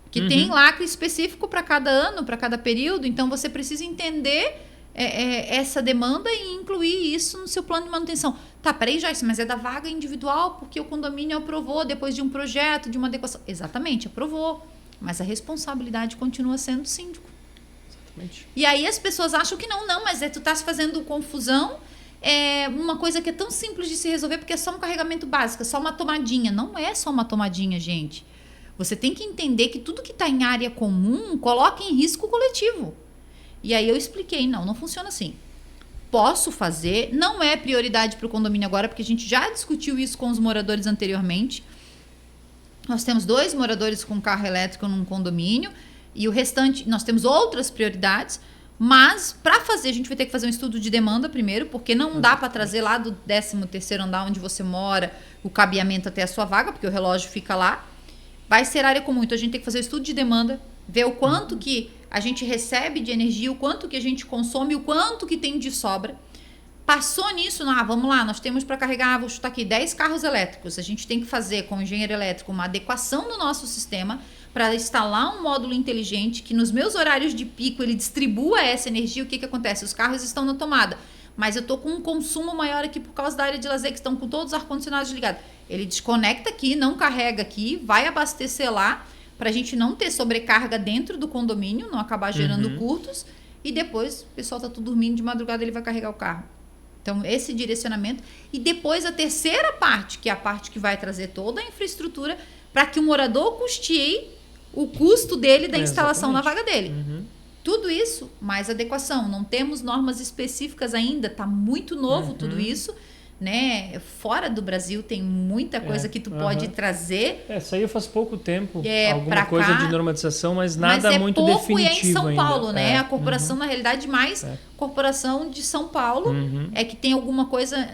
Que tem lacre específico para cada ano, para cada período. Então, você precisa entender essa demanda e incluir isso no seu plano de manutenção. Tá, peraí, Joyce, mas é da vaga individual porque o condomínio aprovou depois de um projeto, de uma adequação. Exatamente, aprovou. Mas a responsabilidade continua sendo do síndico. Exatamente. E aí as pessoas acham que não, mas tu tá fazendo confusão. É uma coisa que é tão simples de se resolver porque é só um carregamento básico, é só uma tomadinha. Não é só uma tomadinha, gente. Você tem que entender que tudo que está em área comum coloca em risco o coletivo. E aí eu expliquei, não funciona assim. Posso fazer, não é prioridade para o condomínio agora, porque a gente já discutiu isso com os moradores anteriormente. Nós temos 2 moradores com carro elétrico num condomínio e o restante, nós temos outras prioridades, mas para fazer, a gente vai ter que fazer um estudo de demanda primeiro, porque não dá para trazer lá do 13º andar onde você mora o cabeamento até a sua vaga, porque o relógio fica lá. Vai ser área comum, então a gente tem que fazer o estudo de demanda, ver o quanto que a gente recebe de energia, o quanto que a gente consome, o quanto que tem de sobra. Passou nisso, vamos lá, nós temos para carregar, vou chutar aqui, 10 carros elétricos. A gente tem que fazer com o engenheiro elétrico uma adequação no nosso sistema para instalar um módulo inteligente que nos meus horários de pico ele distribua essa energia. O que acontece? Os carros estão na tomada, mas eu estou com um consumo maior aqui por causa da área de lazer, que estão com todos os ar-condicionados ligados. Ele desconecta aqui, não carrega aqui, vai abastecer lá, para a gente não ter sobrecarga dentro do condomínio, não acabar gerando curtos, e depois o pessoal está tudo dormindo, de madrugada ele vai carregar o carro. Então, esse direcionamento. E depois a terceira parte, que é a parte que vai trazer toda a infraestrutura, para que o morador custeie o custo dele da instalação na vaga dele. Tudo isso, mais adequação. Não temos normas específicas ainda, está muito novo tudo isso. Né? Fora do Brasil tem muita coisa que tu pode trazer. Saiu faz pouco tempo, alguma coisa de normatização, mas nada muito pouco, definitivo. E é em São Paulo, ainda. né? A corporação, na realidade, mais corporação de São Paulo é que tem alguma coisa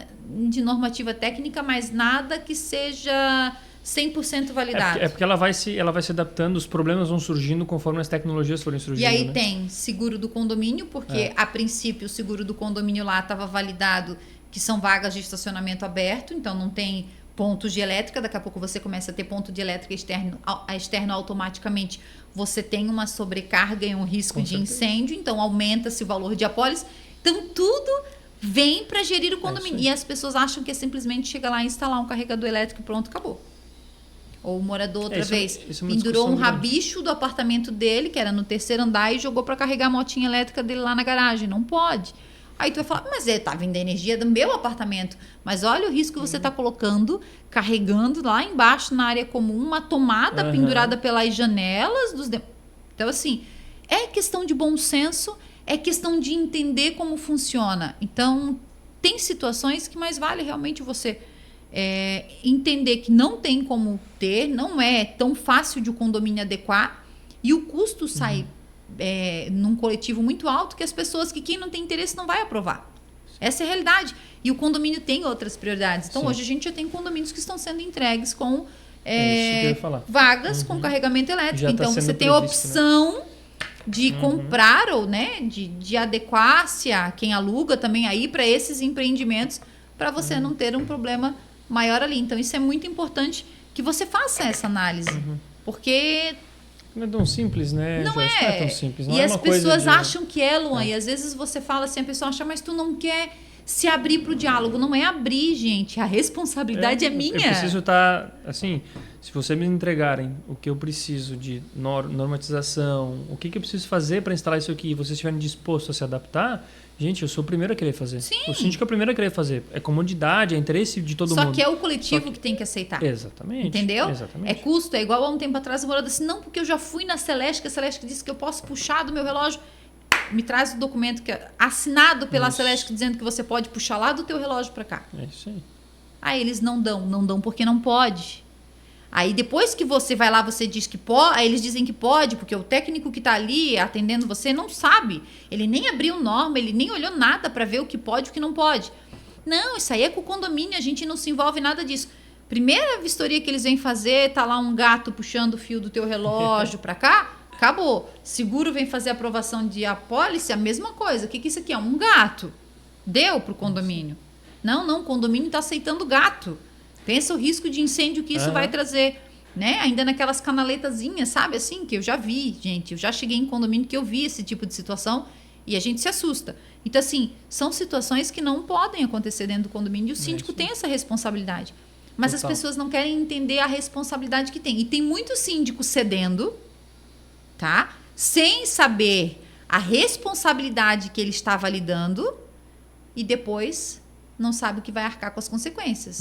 de normativa técnica, mas nada que seja 100% validado. É porque ela vai se adaptando, os problemas vão surgindo conforme as tecnologias forem surgindo. E aí né? tem seguro do condomínio, porque a princípio o seguro do condomínio lá estava validado, que são vagas de estacionamento aberto, então não tem pontos de elétrica, daqui a pouco você começa a ter ponto de elétrica externo automaticamente, você tem uma sobrecarga e um risco de incêndio, então aumenta-se o valor de apólice. Então tudo vem para gerir o condomínio. E as pessoas acham que é simplesmente chegar lá e instalar um carregador elétrico e pronto, acabou. Ou o morador outra vez pendurou um rabicho do apartamento dele, que era no 3º andar, e jogou para carregar a motinha elétrica dele lá na garagem. Não pode. Aí tu vai falar, mas tá vindo a energia do meu apartamento. Mas olha o risco que você está colocando, carregando lá embaixo na área comum, uma tomada pendurada pelas janelas. Então, assim, é questão de bom senso, é questão de entender como funciona. Então, tem situações que mais vale realmente você entender que não tem como ter, não é tão fácil de o condomínio adequar, e o custo sai num coletivo muito alto, que as pessoas, que quem não tem interesse não vai aprovar. Essa é a realidade. E o condomínio tem outras prioridades. Então, hoje a gente já tem condomínios que estão sendo entregues com vagas com carregamento elétrico. Já então, você tem a opção de comprar ou de adequar-se a quem aluga também aí para esses empreendimentos, para você não ter um problema maior ali. Então, isso é muito importante que você faça essa análise. Porque... Não é tão simples, né? Não é tão simples. E as pessoas acham que é, Luan. E às vezes você fala assim, a pessoa acha, mas tu não quer se abrir para o diálogo. Não é abrir, gente. A responsabilidade é minha. Eu preciso estar, assim, Se você me entregarem o que eu preciso de normatização, o que eu preciso fazer para instalar isso aqui, e vocês estiverem dispostos a se adaptar, gente, eu sou o primeiro a querer fazer. Sim. O síndico é o primeiro a querer fazer. É comodidade, é interesse de todo mundo. Só que é o coletivo que tem que aceitar. Exatamente. Entendeu? Exatamente. É custo, é igual há um tempo atrás, o morador disse, não, porque eu já fui na Celeste, que a Celeste disse que eu posso puxar do meu relógio. Me traz o documento que é assinado pela Celeste dizendo que você pode puxar lá do teu relógio para cá. É isso aí. Aí eles não dão porque não pode. Aí depois que você vai lá, você diz que pode, aí eles dizem que pode, porque o técnico que está ali atendendo você não sabe. Ele nem abriu norma, ele nem olhou nada para ver o que pode e o que não pode. Não, isso aí é com o condomínio, a gente não se envolve em nada disso. Primeira vistoria que eles vêm fazer, tá lá um gato puxando o fio do teu relógio para cá, acabou. Seguro vem fazer a aprovação de apólice, a mesma coisa. O que isso aqui é? Um gato. Deu pro condomínio. Não, o condomínio está aceitando gato. Pensa o risco de incêndio que isso vai trazer, né? Ainda naquelas canaletazinhas, sabe? Assim, que eu já vi, gente. Eu já cheguei em condomínio que eu vi esse tipo de situação e a gente se assusta. Então, assim, são situações que não podem acontecer dentro do condomínio e o síndico tem essa responsabilidade. Mas as pessoas não querem entender a responsabilidade que tem. E tem muito síndico cedendo, tá? Sem saber a responsabilidade que ele estava lidando e depois não sabe o que vai arcar com as consequências.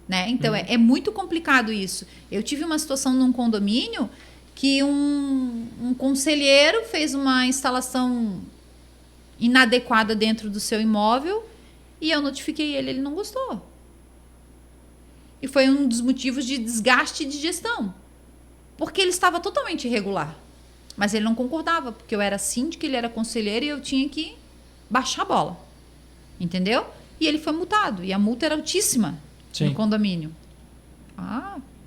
Né? Então, é muito complicado isso. Eu tive uma situação num condomínio que um conselheiro fez uma instalação inadequada dentro do seu imóvel e eu notifiquei ele não gostou. E foi um dos motivos de desgaste de gestão. Porque ele estava totalmente irregular. Mas ele não concordava, porque eu era síndica, ele era conselheiro e eu tinha que baixar a bola. Entendeu? E ele foi multado. E a multa era altíssima no condomínio.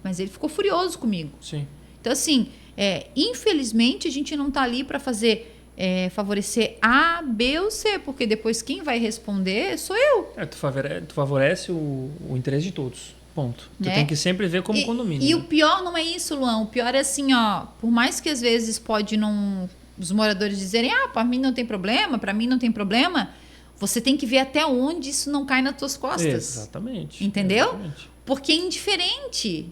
Mas ele ficou furioso comigo. Sim. Então, assim, infelizmente, a gente não está ali para favorecer A, B ou C, porque depois quem vai responder sou eu. Tu favorece o interesse de todos. Ponto. Tu tem que sempre ver como condomínio. E o pior não é isso, Luan. O pior é assim, ó, por mais que às vezes pode não... Os moradores dizerem, para mim não tem problema, para mim não tem problema... Você tem que ver até onde isso não cai nas tuas costas. Exatamente. Entendeu? Exatamente. Porque é indiferente.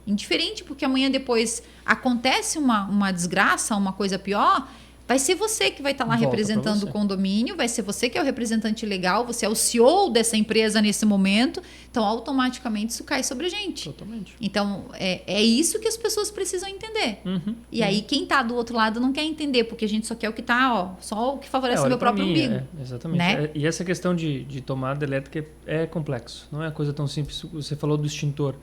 Indiferente, porque amanhã depois acontece uma desgraça, uma coisa pior, vai ser você que vai estar lá representando o condomínio, vai ser você que é o representante legal, você é o CEO dessa empresa nesse momento, então automaticamente isso cai sobre a gente. Totalmente. Então, é isso que as pessoas precisam entender. E aí, quem está do outro lado não quer entender, porque a gente só quer o que está, só o que favorece o meu próprio umbigo. Exatamente. Né? E essa questão de tomada elétrica é complexo, não é coisa tão simples. Você falou do extintor.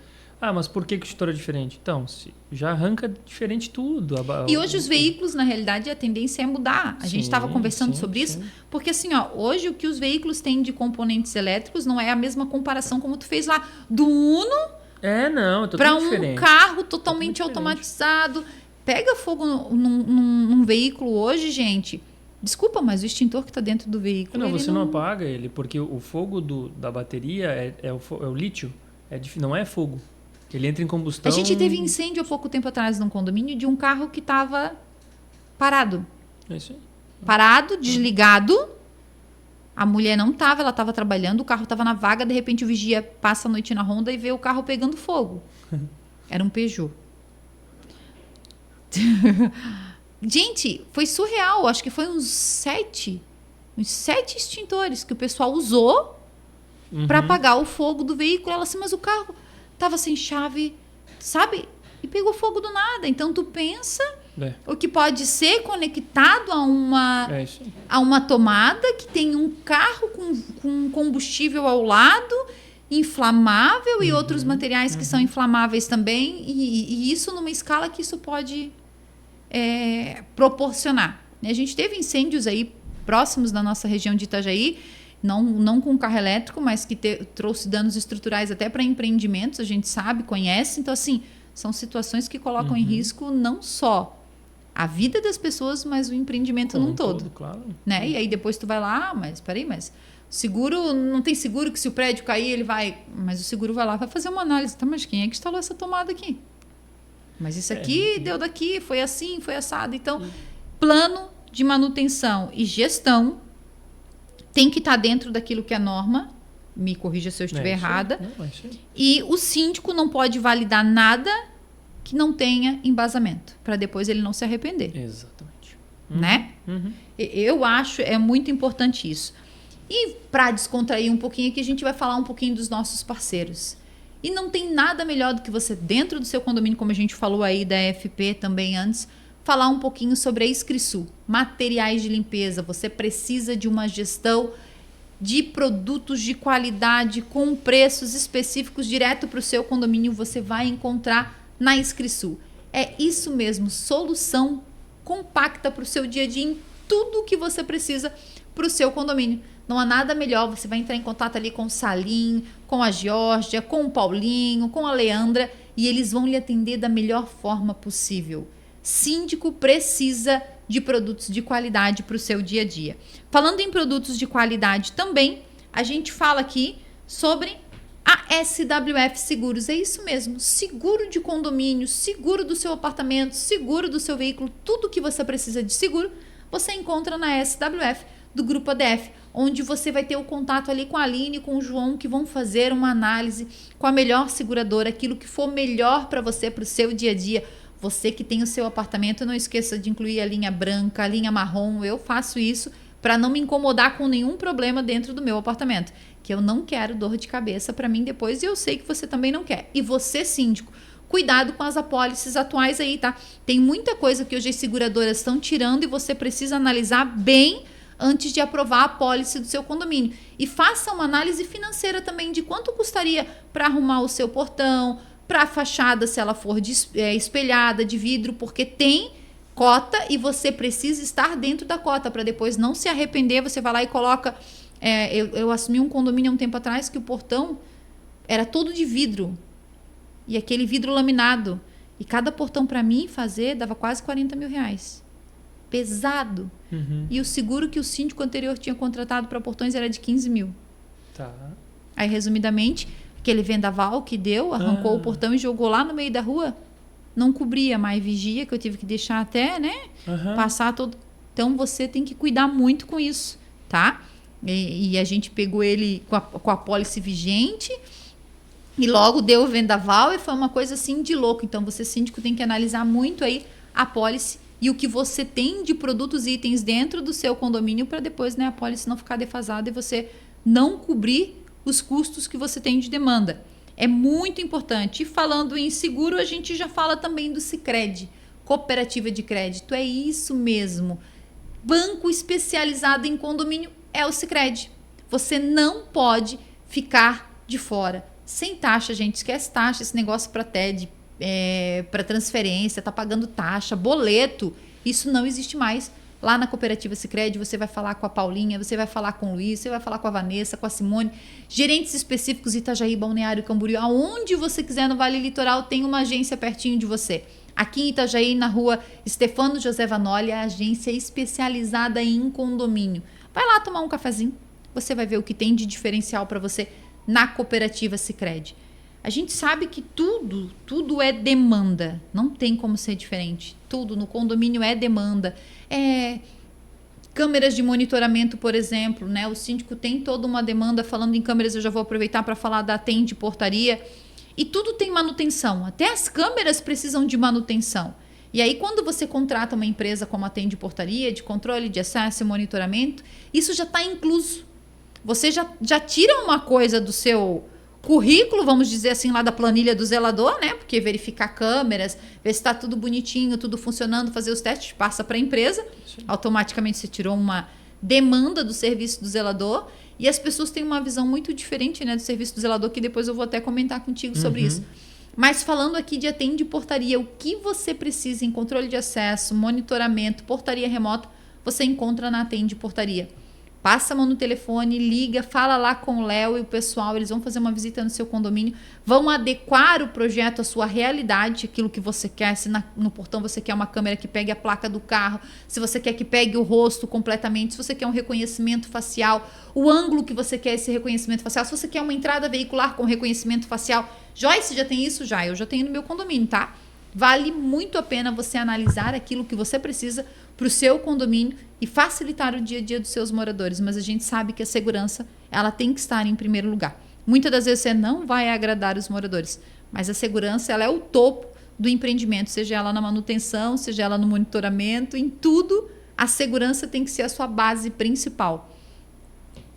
Mas por que o extintor é diferente? Então, já arranca diferente tudo. E hoje os veículos, na realidade, a tendência é mudar. A gente estava conversando sobre isso, porque assim, hoje o que os veículos têm de componentes elétricos não é a mesma comparação como tu fez lá do Uno para um carro totalmente automatizado. Pega fogo num veículo hoje, gente. Desculpa, mas o extintor que está dentro do veículo... Você não apaga ele, porque o fogo da bateria é o lítio, não é fogo. Ele entra em combustão... A gente teve incêndio há pouco tempo atrás num condomínio de um carro que estava parado. É isso aí. Parado, desligado. A mulher não estava, ela estava trabalhando, o carro estava na vaga, de repente o vigia passa a noite na ronda e vê o carro pegando fogo. Era um Peugeot. Gente, foi surreal. Acho que foi uns 7 extintores que o pessoal usou para apagar o fogo do veículo. Ela assim, mas o carro estava sem chave, sabe? E pegou fogo do nada. Então, tu pensa o que pode ser conectado a uma tomada que tem um carro com combustível ao lado, inflamável e outros materiais que são inflamáveis também. E isso numa escala que isso pode proporcionar. A gente teve incêndios aí próximos da nossa região de Itajaí, não com carro elétrico, mas que trouxe danos estruturais até para empreendimentos, a gente sabe, conhece. Então, assim, são situações que colocam em risco não só a vida das pessoas, mas o empreendimento num todo. Claro. Né? E aí depois tu vai lá, mas peraí, mas seguro, não tem seguro que se o prédio cair, ele vai... Mas o seguro vai lá, vai fazer uma análise. Tá, mas quem é que instalou essa tomada aqui? Mas isso aqui deu daqui, foi assim, foi assado. Então, plano de manutenção e gestão tem que estar dentro daquilo que é norma. Me corrija se eu estiver errada. E o síndico não pode validar nada que não tenha embasamento, para depois ele não se arrepender. Exatamente. Né? Eu acho muito importante isso. E para descontrair um pouquinho aqui, a gente vai falar um pouquinho dos nossos parceiros. E não tem nada melhor do que você, dentro do seu condomínio, como a gente falou aí da FP também antes, falar um pouquinho sobre a Escrisul, materiais de limpeza. Você precisa de uma gestão de produtos de qualidade com preços específicos direto para o seu condomínio, você vai encontrar na Escrisul. É isso mesmo, solução compacta para o seu dia a dia em tudo o que você precisa para o seu condomínio. Não há nada melhor, você vai entrar em contato ali com o Salim, com a Geórgia, com o Paulinho, com a Leandra, e eles vão lhe atender da melhor forma possível. Síndico precisa de produtos de qualidade para o seu dia a dia. Falando em produtos de qualidade também, a gente fala aqui sobre a SWF Seguros. É isso mesmo, seguro de condomínio, seguro do seu apartamento, seguro do seu veículo, tudo que você precisa de seguro, você encontra na SWF do Grupo ADF, onde você vai ter o contato ali com a Aline e com o João, que vão fazer uma análise com a melhor seguradora, aquilo que for melhor para você, para o seu dia a dia. Você que tem o seu apartamento, não esqueça de incluir a linha branca, a linha marrom. Eu faço isso para não me incomodar com nenhum problema dentro do meu apartamento, que eu não quero dor de cabeça para mim depois, e eu sei que você também não quer. E você, síndico, cuidado com as apólices atuais aí, tá? Tem muita coisa que hoje as seguradoras estão tirando e você precisa analisar bem antes de aprovar a apólice do seu condomínio. E faça uma análise financeira também de quanto custaria para arrumar o seu portão, para a fachada, se ela for espelhada, de vidro, porque tem cota e você precisa estar dentro da cota para depois não se arrepender. Você vai lá e coloca... eu assumi um condomínio há um tempo atrás que o portão era todo de vidro e aquele vidro laminado. E cada portão para mim fazer dava quase 40 mil reais. Pesado. E o seguro que o síndico anterior tinha contratado para portões era de 15 mil. Tá. Aí, resumidamente, aquele vendaval que deu, arrancou o portão e jogou lá no meio da rua, não cobria mais vigia, que eu tive que deixar até, né, passar todo. Então, você tem que cuidar muito com isso, tá? E a gente pegou ele com a apólice vigente e logo deu o vendaval e foi uma coisa assim de louco. Então, você, síndico, tem que analisar muito aí a apólice e o que você tem de produtos e itens dentro do seu condomínio para depois, né, a apólice não ficar defasada e você não cobrir os custos que você tem de demanda. É muito importante. E falando em seguro, a gente já fala também do Sicredi, cooperativa de crédito. É isso mesmo. Banco especializado em condomínio é o Sicredi. Você não pode ficar de fora. Sem taxa, gente. Esquece taxa, esse negócio para TED, para transferência, tá pagando taxa, boleto. Isso não existe mais. Lá na cooperativa Sicredi, você vai falar com a Paulinha, você vai falar com o Luiz, você vai falar com a Vanessa, com a Simone, gerentes específicos Itajaí, Balneário, Camboriú, aonde você quiser no Vale Litoral, tem uma agência pertinho de você. Aqui em Itajaí, na rua Stefano José Vanoli, a agência especializada em condomínio. Vai lá tomar um cafezinho, você vai ver o que tem de diferencial para você na cooperativa Sicredi. A gente sabe que tudo é demanda, não tem como ser diferente. Tudo no condomínio é demanda. Câmeras de monitoramento, por exemplo, né? O síndico tem toda uma demanda. Falando em câmeras, eu já vou aproveitar para falar da Atende Portaria. E tudo tem manutenção, até as câmeras precisam de manutenção. E aí, quando você contrata uma empresa como a Atende Portaria, de controle de acesso e monitoramento, isso já está incluso. Você já tira uma coisa do seu currículo, vamos dizer assim, lá da planilha do zelador, né? Porque verificar câmeras, ver se está tudo bonitinho, tudo funcionando, fazer os testes, passa para a empresa. Sim. Automaticamente você tirou uma demanda do serviço do zelador. E as pessoas têm uma visão muito diferente, né, do serviço do zelador, que depois eu vou até comentar contigo sobre isso. Mas falando aqui de Atende Portaria, o que você precisa em controle de acesso, monitoramento, portaria remota, você encontra na Atende Portaria. Passa a mão no telefone, liga, fala lá com o Léo e o pessoal, eles vão fazer uma visita no seu condomínio, vão adequar o projeto à sua realidade, aquilo que você quer. Se no portão você quer uma câmera que pegue a placa do carro, se você quer que pegue o rosto completamente, se você quer um reconhecimento facial, o ângulo que você quer esse reconhecimento facial, se você quer uma entrada veicular com reconhecimento facial. Joyce, já tem isso? Já, eu já tenho no meu condomínio, tá? Vale muito a pena você analisar aquilo que você precisa para o seu condomínio e facilitar o dia a dia dos seus moradores. Mas a gente sabe que a segurança, ela tem que estar em primeiro lugar. Muitas das vezes você não vai agradar os moradores, mas a segurança, ela é o topo do empreendimento, seja ela na manutenção, seja ela no monitoramento, em tudo, a segurança tem que ser a sua base principal.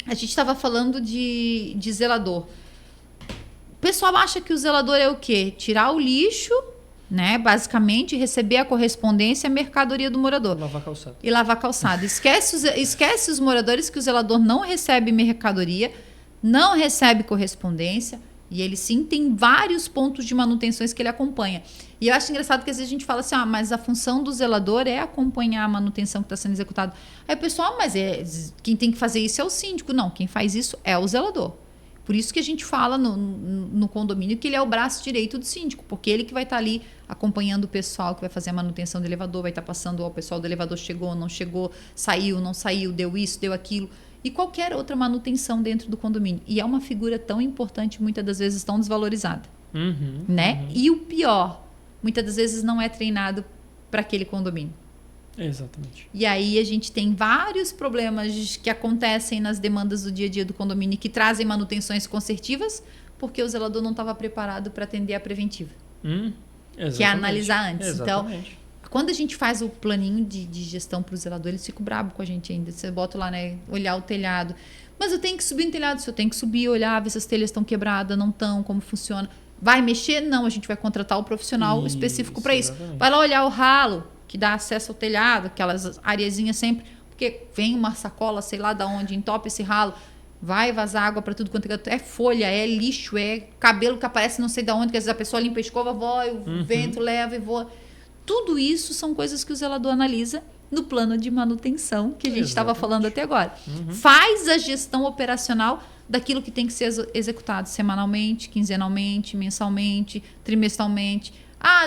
A gente estava falando de zelador. O pessoal acha que o zelador é o quê? Tirar o lixo, né? Basicamente, receber a correspondência e a mercadoria do morador. Lavar calçado. E lavar calçado. Esquece os moradores que o zelador não recebe mercadoria, não recebe correspondência, e ele sim tem vários pontos de manutenções que ele acompanha. E eu acho engraçado que às vezes a gente fala assim, mas a função do zelador é acompanhar a manutenção que está sendo executada. Aí o pessoal, quem tem que fazer isso é o síndico. Não, quem faz isso é o zelador. Por isso que a gente fala no condomínio que ele é o braço direito do síndico, porque ele que vai estar ali acompanhando o pessoal que vai fazer a manutenção do elevador, vai estar passando, o pessoal do elevador chegou, não chegou, saiu, não saiu, deu isso, deu aquilo, e qualquer outra manutenção dentro do condomínio. E é uma figura tão importante, muitas das vezes tão desvalorizada. Né? E o pior, muitas das vezes não é treinado para aquele condomínio. Exatamente. E aí a gente tem vários problemas que acontecem nas demandas do dia a dia do condomínio que trazem manutenções consertivas porque o zelador não estava preparado para atender a preventiva. Que é analisar antes. Exatamente. Então, quando a gente faz o planinho de gestão para o zelador, eles ficam bravos com a gente ainda. Você bota lá, né, olhar o telhado. Mas eu tenho que subir no telhado, se eu tenho que subir, olhar, ver se as telhas estão quebradas, não estão, como funciona. Vai mexer? Não, a gente vai contratar o profissional específico para isso. Vai lá olhar o ralo, que dá acesso ao telhado, aquelas areazinhas sempre, porque vem uma sacola, sei lá de onde, entope esse ralo, vai vazar água para tudo quanto é folha, é lixo, é cabelo que aparece não sei de onde, que às vezes a pessoa limpa a escova, voa, o vento leva e voa. Tudo isso são coisas que o zelador analisa no plano de manutenção que a gente estava falando até agora. Faz a gestão operacional daquilo que tem que ser executado semanalmente, quinzenalmente, mensalmente, trimestralmente.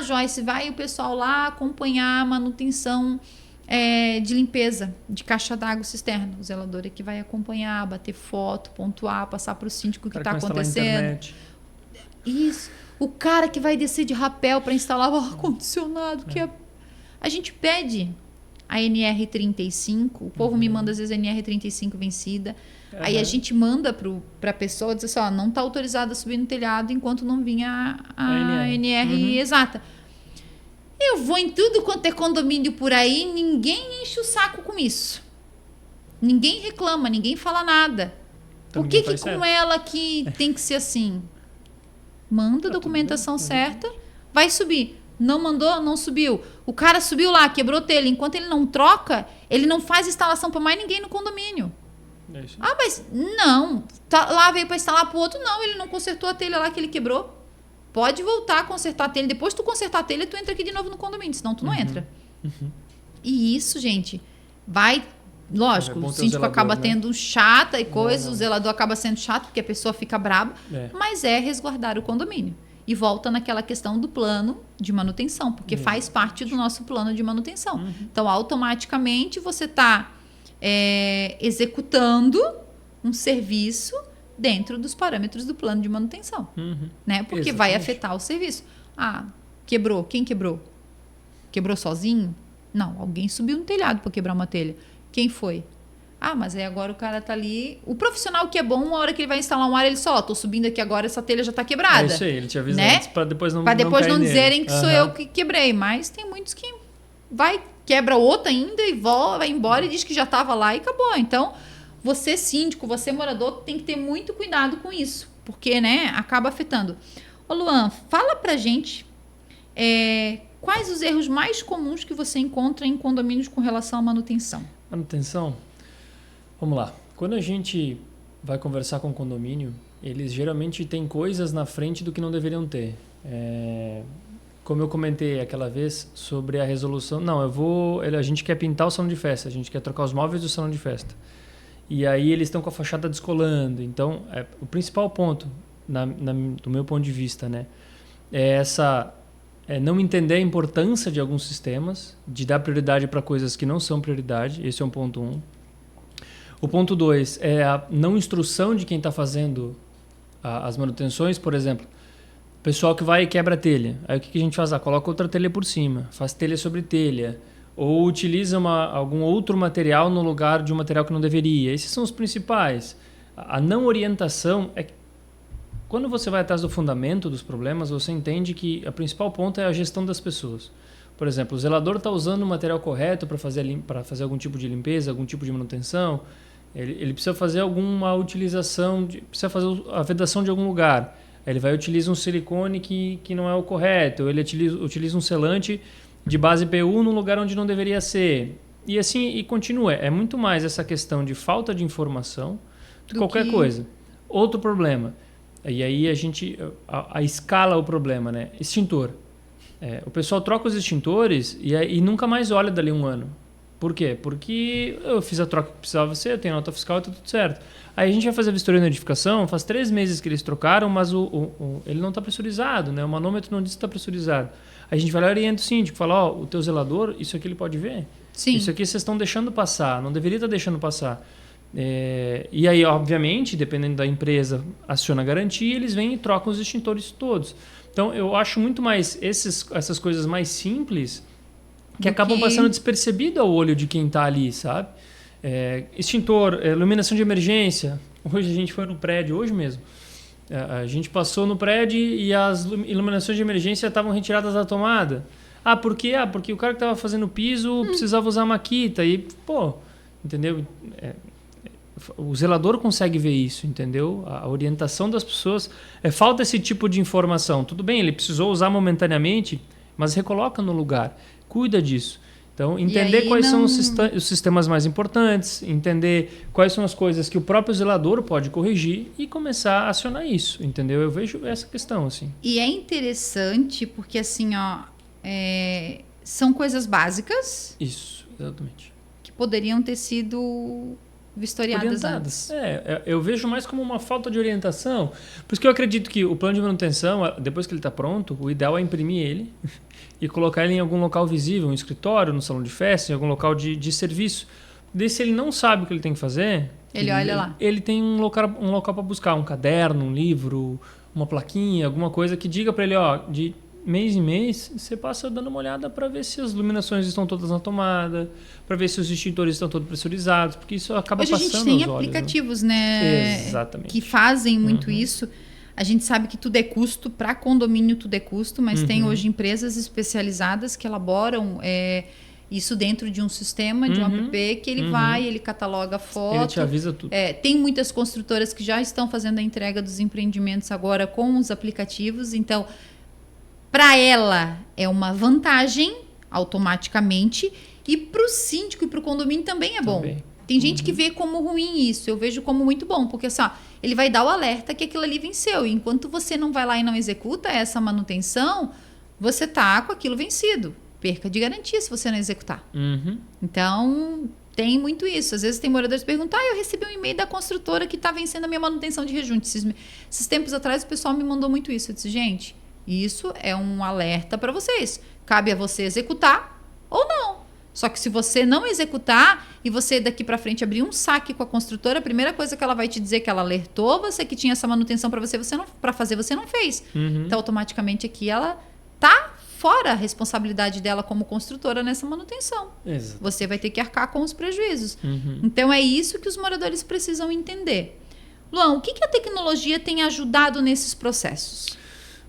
Joyce, vai o pessoal lá acompanhar a manutenção de limpeza de caixa d'água cisterna. O zelador é que vai acompanhar, bater foto, pontuar, passar para o síndico o que está acontecendo. Isso. O cara que vai descer de rapel para instalar o ar-condicionado. A gente pede a NR35, o povo me manda às vezes a NR35 vencida. Aí a gente manda para a pessoa dizer assim, não está autorizada a subir no telhado enquanto não vinha a NR exata. Eu vou em tudo quanto é condomínio por aí, ninguém enche o saco com isso. Ninguém reclama, ninguém fala nada. Então, por que com ela que tem que ser assim? Manda a documentação certa, vai subir. Não mandou, não subiu. O cara subiu lá, quebrou telha. Enquanto ele não troca, ele não faz instalação para mais ninguém no condomínio. Mas não. Lá veio para instalar para o outro. Não, ele não consertou a telha lá que ele quebrou. Pode voltar a consertar a telha. Depois que tu consertar a telha, tu entra aqui de novo no condomínio. Senão tu não entra. E isso, gente, vai... Lógico, o síndico acaba tendo chata e coisa, o zelador acaba sendo chato porque a pessoa fica brava, mas é resguardar o condomínio. E volta naquela questão do plano de manutenção, porque faz parte do nosso plano de manutenção. Então, automaticamente, você está executando um serviço dentro dos parâmetros do plano de manutenção. Né? Porque vai afetar o serviço. Quebrou. Quem quebrou? Quebrou sozinho? Não, alguém subiu no telhado para quebrar uma telha. Quem foi? Mas aí agora o cara tá ali... O profissional que é bom, uma hora que ele vai instalar um ar, ele só, tô subindo aqui agora, essa telha já tá quebrada. É isso aí, ele te avisa antes pra depois não não dizerem que sou eu que quebrei. Mas tem muitos que quebra outra ainda e vai embora e diz que já tava lá e acabou. Então, você síndico, você morador, tem que ter muito cuidado com isso. Porque, né, acaba afetando. Ô Luan, fala pra gente... quais os erros mais comuns que você encontra em condomínios com relação à manutenção? Manutenção? Vamos lá. Quando a gente vai conversar com o condomínio, eles geralmente têm coisas na frente do que não deveriam ter. Como eu comentei aquela vez sobre a resolução... a gente quer pintar o salão de festa, a gente quer trocar os móveis do salão de festa. E aí eles estão com a fachada descolando. Então, o principal ponto, do meu ponto de vista, né, é não entender a importância de alguns sistemas, de dar prioridade para coisas que não são prioridade. Esse é um ponto 1. O ponto 2 é a não instrução de quem está fazendo as manutenções. Por exemplo, pessoal que vai e quebra a telha. Aí o que a gente faz? Coloca outra telha por cima, faz telha sobre telha, ou utiliza algum outro material no lugar de um material que não deveria. Esses são os principais. A não orientação quando você vai atrás do fundamento dos problemas, você entende que a principal ponto é a gestão das pessoas. Por exemplo, o zelador está usando o material correto para fazer algum tipo de limpeza, algum tipo de manutenção. Ele precisa fazer alguma utilização, precisa fazer a vedação de algum lugar. Ele vai utilizar um silicone que não é o correto. Ou ele utiliza um selante de base PU no lugar onde não deveria ser. E assim, e continua. É muito mais essa questão de falta de informação do que qualquer coisa. Outro problema. E aí a escala o problema, né? Extintor. O pessoal troca os extintores e nunca mais olha dali um ano. Por quê? Porque eu fiz a troca que precisava ser, eu tenho nota fiscal e tá tudo certo. Aí a gente vai fazer a vistoria de notificação, faz 3 meses que eles trocaram, mas ele não está pressurizado, né? O manômetro não diz que está pressurizado. Aí a gente vai lá e orienta o síndico, fala, o teu zelador, isso aqui ele pode ver. Sim. Isso aqui vocês estão deixando passar, não deveria estar deixando passar. E aí, obviamente, dependendo da empresa, aciona a garantia, eles vêm e trocam os extintores todos. Então, eu acho muito mais essas coisas mais simples que acabam passando despercebido ao olho de quem está ali, sabe? Extintor, iluminação de emergência. Hoje a gente foi no prédio, hoje mesmo. A gente passou no prédio e as iluminações de emergência estavam retiradas da tomada. Por quê? Porque o cara que estava fazendo o piso precisava usar a maquita. E, entendeu? O zelador consegue ver isso, entendeu? A orientação das pessoas. Falta esse tipo de informação. Tudo bem, ele precisou usar momentaneamente, mas recoloca no lugar. Cuida disso. Então, entender quais são os sistemas mais importantes, entender quais são as coisas que o próprio zelador pode corrigir e começar a acionar isso, entendeu? Eu vejo essa questão, assim. E é interessante porque, assim, são coisas básicas. Isso, exatamente. Que poderiam ter sido vistoriadas antes. Eu vejo mais como uma falta de orientação. Por isso que eu acredito que o plano de manutenção, depois que ele está pronto, o ideal é imprimir ele e colocar ele em algum local visível, um escritório, no salão de festa, em algum local de serviço. Daí, se ele não sabe o que ele tem que fazer, ele olha lá. Ele tem um local para buscar, um caderno, um livro, uma plaquinha, alguma coisa que diga para ele, de mês em mês, você passa dando uma olhada para ver se as iluminações estão todas na tomada, para ver se os extintores estão todos pressurizados, porque isso acaba passando nos olhos. Hoje a gente tem aplicativos, né? Exatamente. Que fazem muito isso. A gente sabe que tudo é custo, para condomínio tudo é custo, mas tem hoje empresas especializadas que elaboram isso dentro de um sistema, de um app, que ele ele cataloga a foto. Ele te avisa tudo. Tem muitas construtoras que já estão fazendo a entrega dos empreendimentos agora com os aplicativos, então para ela é uma vantagem automaticamente e para o síndico e para o condomínio também é bom. Tem gente que vê como ruim isso, eu vejo como muito bom, porque assim, ele vai dar o alerta que aquilo ali venceu. E enquanto você não vai lá e não executa essa manutenção, você tá com aquilo vencido. Perca de garantia se você não executar. Então, tem muito isso. Às vezes tem moradores que perguntam, eu recebi um e-mail da construtora que está vencendo a minha manutenção de rejunte. Esses tempos atrás o pessoal me mandou muito isso. Eu disse, gente, isso é um alerta para vocês. Cabe a você executar ou não. Só que se você não executar e você daqui para frente abrir um saque com a construtora, a primeira coisa que ela vai te dizer é que ela alertou você que tinha essa manutenção para fazer, você não fez. Então, automaticamente aqui ela tá fora a responsabilidade dela como construtora nessa manutenção. Exato. Você vai ter que arcar com os prejuízos. Então, é isso que os moradores precisam entender. Luan, o que a tecnologia tem ajudado nesses processos?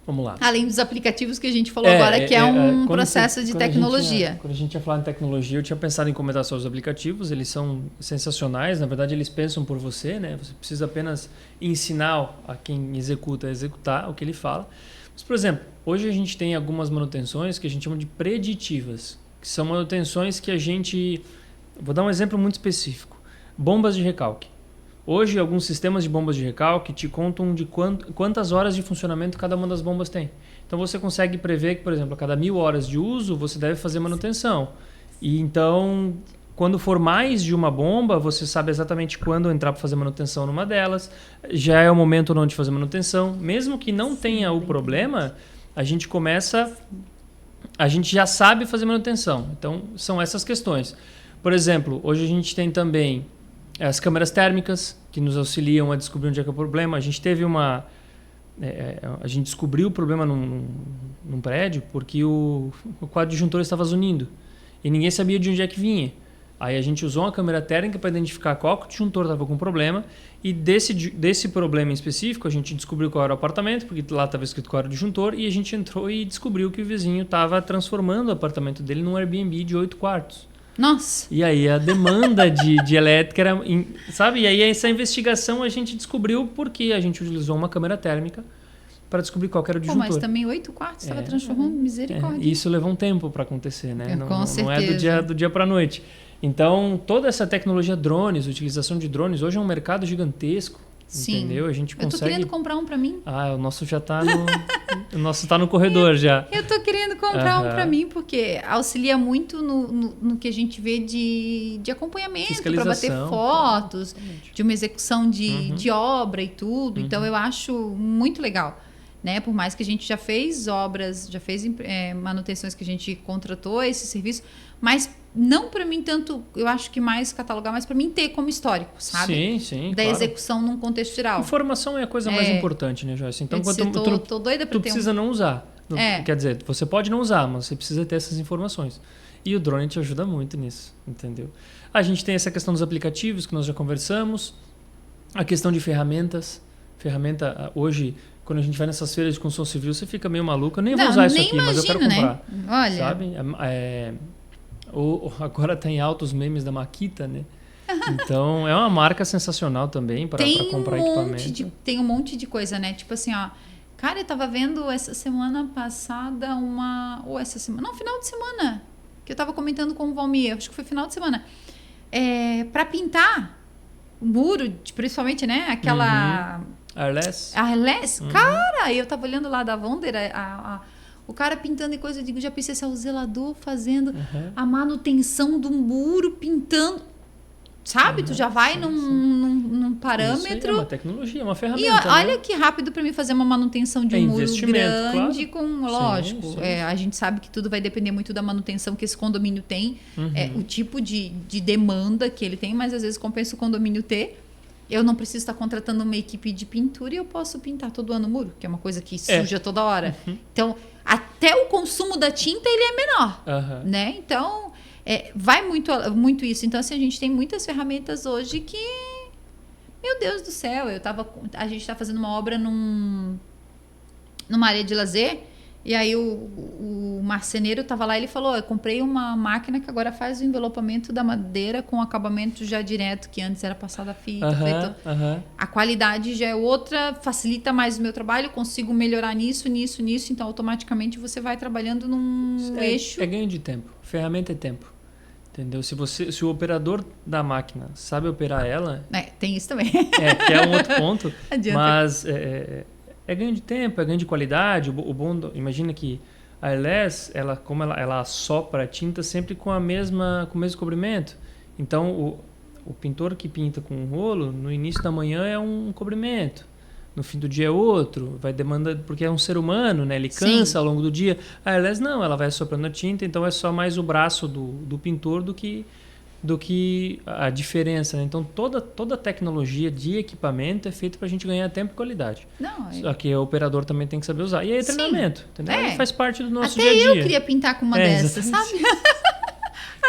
Vamos lá. Além dos aplicativos que a gente falou agora, que é um processo de tecnologia. Quando a gente ia falar em tecnologia, eu tinha pensado em comentar sobre os aplicativos. Eles são sensacionais. Na verdade, eles pensam por você, né? Você precisa apenas ensinar a quem executa a executar o que ele fala. Mas, por exemplo, hoje a gente tem algumas manutenções que a gente chama de preditivas, que são manutenções que a gente... Vou dar um exemplo muito específico. Bombas de recalque. Hoje, alguns sistemas de bombas de recalque te contam de quantas horas de funcionamento cada uma das bombas tem. Então, você consegue prever que, por exemplo, a cada 1000 horas de uso, você deve fazer manutenção. E então, quando for mais de uma bomba, você sabe exatamente quando entrar para fazer manutenção numa delas. Já é o momento não de fazer manutenção. Mesmo que não tenha o problema, a gente já sabe fazer manutenção. Então, são essas questões. Por exemplo, hoje a gente tem também as câmeras térmicas, que nos auxiliam a descobrir onde é que é o problema. A gente teve a gente descobriu o problema num prédio porque o quadro disjuntor estava zunindo. E ninguém sabia de onde é que vinha. Aí a gente usou uma câmera térmica para identificar qual disjuntor estava com problema e desse problema em específico a gente descobriu qual era o apartamento, porque lá estava escrito qual era o disjuntor, e a gente entrou e descobriu que o vizinho estava transformando o apartamento dele num Airbnb de 8 quartos. Nossa! E aí a demanda de elétrica era... Sabe? E aí essa investigação a gente descobriu porque a gente utilizou uma câmera térmica para descobrir qual era o disjuntor. Mas também 8 quartos estava transformando, misericórdia. E isso levou um tempo para acontecer, né? Com certeza. Não é do dia para a noite. Então, toda essa tecnologia drones, utilização de drones, hoje é um mercado gigantesco. Sim. Entendeu? A gente consegue... Eu tô querendo comprar um para mim. O nosso já tá no... o nosso tá no corredor já. Eu tô querendo comprar um para mim, porque auxilia muito no que a gente vê de acompanhamento, para bater fotos, de uma execução de obra e tudo. Então, eu acho muito legal. Né? Por mais que a gente já fez obras, já fez manutenções que a gente contratou esse serviço, mas não para mim tanto, eu acho que mais catalogar, mas para mim ter como histórico, sabe? Sim, da execução num contexto geral. Informação é a coisa mais importante, né, Joyce? Então, quando tô doida para tu precisa não usar. Quer dizer, você pode não usar, mas você precisa ter essas informações. E o drone te ajuda muito nisso, entendeu? A gente tem essa questão dos aplicativos que nós já conversamos, a questão de ferramentas. Ferramenta, hoje... Quando a gente vai nessas feiras de construção civil, você fica meio maluco. Eu nem vou usar isso aqui, mas eu quero comprar. Né? Olha. Sabe? Agora tá em altos memes da Makita, né? Então, é uma marca sensacional também para comprar equipamento. Tem um monte de coisa, né? Tipo assim, ó. Cara, eu tava vendo essa semana passada final de semana. Que eu tava comentando com o Valmir. Acho que foi final de semana. Para pintar o muro, principalmente, né? Aquela... Arles? Cara, eu tava olhando lá da Wonder, o cara pintando e coisa, eu digo, já pensei se é o zelador fazendo a manutenção do muro, pintando, sabe? Tu já vai num parâmetro. Isso é uma tecnologia, uma ferramenta. E olha que rápido para mim fazer uma manutenção de um muro grande, claro. Lógico. A gente sabe que tudo vai depender muito da manutenção que esse condomínio tem, o tipo de demanda que ele tem, mas às vezes compensa o condomínio ter. Eu não preciso estar contratando uma equipe de pintura e eu posso pintar todo ano o muro, que é uma coisa que suja toda hora. Então, até o consumo da tinta ele é menor, né? Então, vai muito isso. Então, assim, a gente tem muitas ferramentas hoje que... Meu Deus do céu, a gente está fazendo uma obra numa área de lazer. E aí o marceneiro estava lá e ele falou, eu comprei uma máquina que agora faz o envelopamento da madeira com acabamento já direto, que antes era passada a fita. A qualidade já é outra, facilita mais o meu trabalho, consigo melhorar nisso. Então, automaticamente, você vai trabalhando num eixo. É ganho de tempo. Ferramenta é tempo. Entendeu? Se o operador da máquina sabe operar ela... tem isso também. Que é um outro ponto. Adianta. Mas... É ganho de tempo, é ganho de qualidade. Imagina que a Arles, ela assopra a tinta sempre com o mesmo cobrimento. Então, o pintor que pinta com um rolo, no início da manhã é um cobrimento. No fim do dia é outro. Vai demandar, porque é um ser humano, né? Ele cansa ao longo do dia. A Arles não, ela vai assoprando a tinta, então é só mais o braço do pintor do que a diferença, né? Então toda a tecnologia de equipamento é feita para a gente ganhar tempo e qualidade. Só que o operador também tem que saber usar. E aí é treinamento, entendeu? Faz parte do nosso dia a dia. Até eu queria pintar com uma dessas, sabe?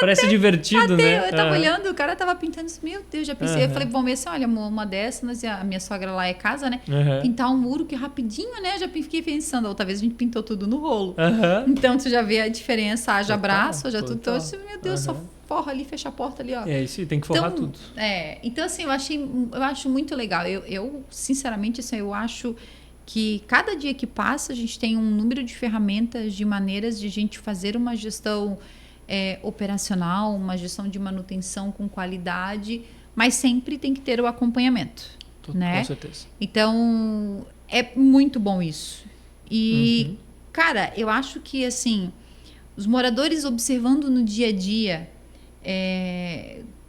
Parece divertido, né? Eu tava olhando, o cara tava pintando isso, meu Deus, já pensei. Eu falei, bom, assim, olha, uma dessas, a minha sogra lá é casa, né? Pintar um muro que rapidinho, né? Já fiquei pensando, outra vez a gente pintou tudo no rolo. Então tu já vê a diferença, haja braço, já tudo. Então, meu Deus, só forra ali, fecha a porta ali, ó. Isso, tem que forrar tudo. Então, assim, eu acho muito legal. Eu sinceramente, assim, eu acho que cada dia que passa, a gente tem um número de ferramentas, de maneiras de a gente fazer uma gestão operacional, uma gestão de manutenção com qualidade, mas sempre tem que ter o acompanhamento, né? Com certeza. Então, é muito bom isso. E, cara, eu acho que, assim, os moradores observando no dia a dia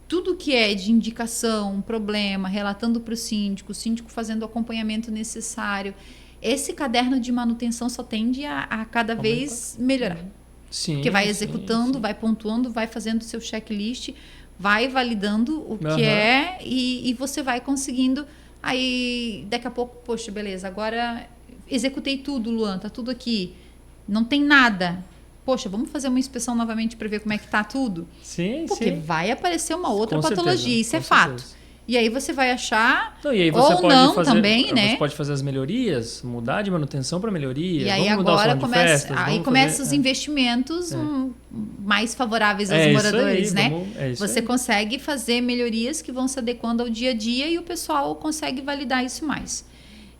tudo que é de indicação, problema, relatando para o síndico fazendo o acompanhamento necessário. Esse caderno de manutenção só tende a cada vez melhorar. Sim, porque vai executando, vai pontuando, vai fazendo o seu checklist, vai validando o que é e você vai conseguindo. Aí, daqui a pouco, poxa, beleza, agora executei tudo, Luan, tá tudo aqui. Não tem nada. Poxa, vamos fazer uma inspeção novamente para ver como é que tá tudo? Sim, Porque sim. vai aparecer uma outra Com patologia, certeza, isso é com fato. certeza. E aí você vai achar, Então, e aí você ou pode não fazer, também, né? Você pode fazer as melhorias, mudar de manutenção para melhoria. E aí vamos mudar o agora salão de festas, começam fazer, os investimentos mais favoráveis aos isso moradores, aí, né? isso Você aí. consegue fazer melhorias que vão se adequando ao dia a dia e o pessoal consegue validar isso mais.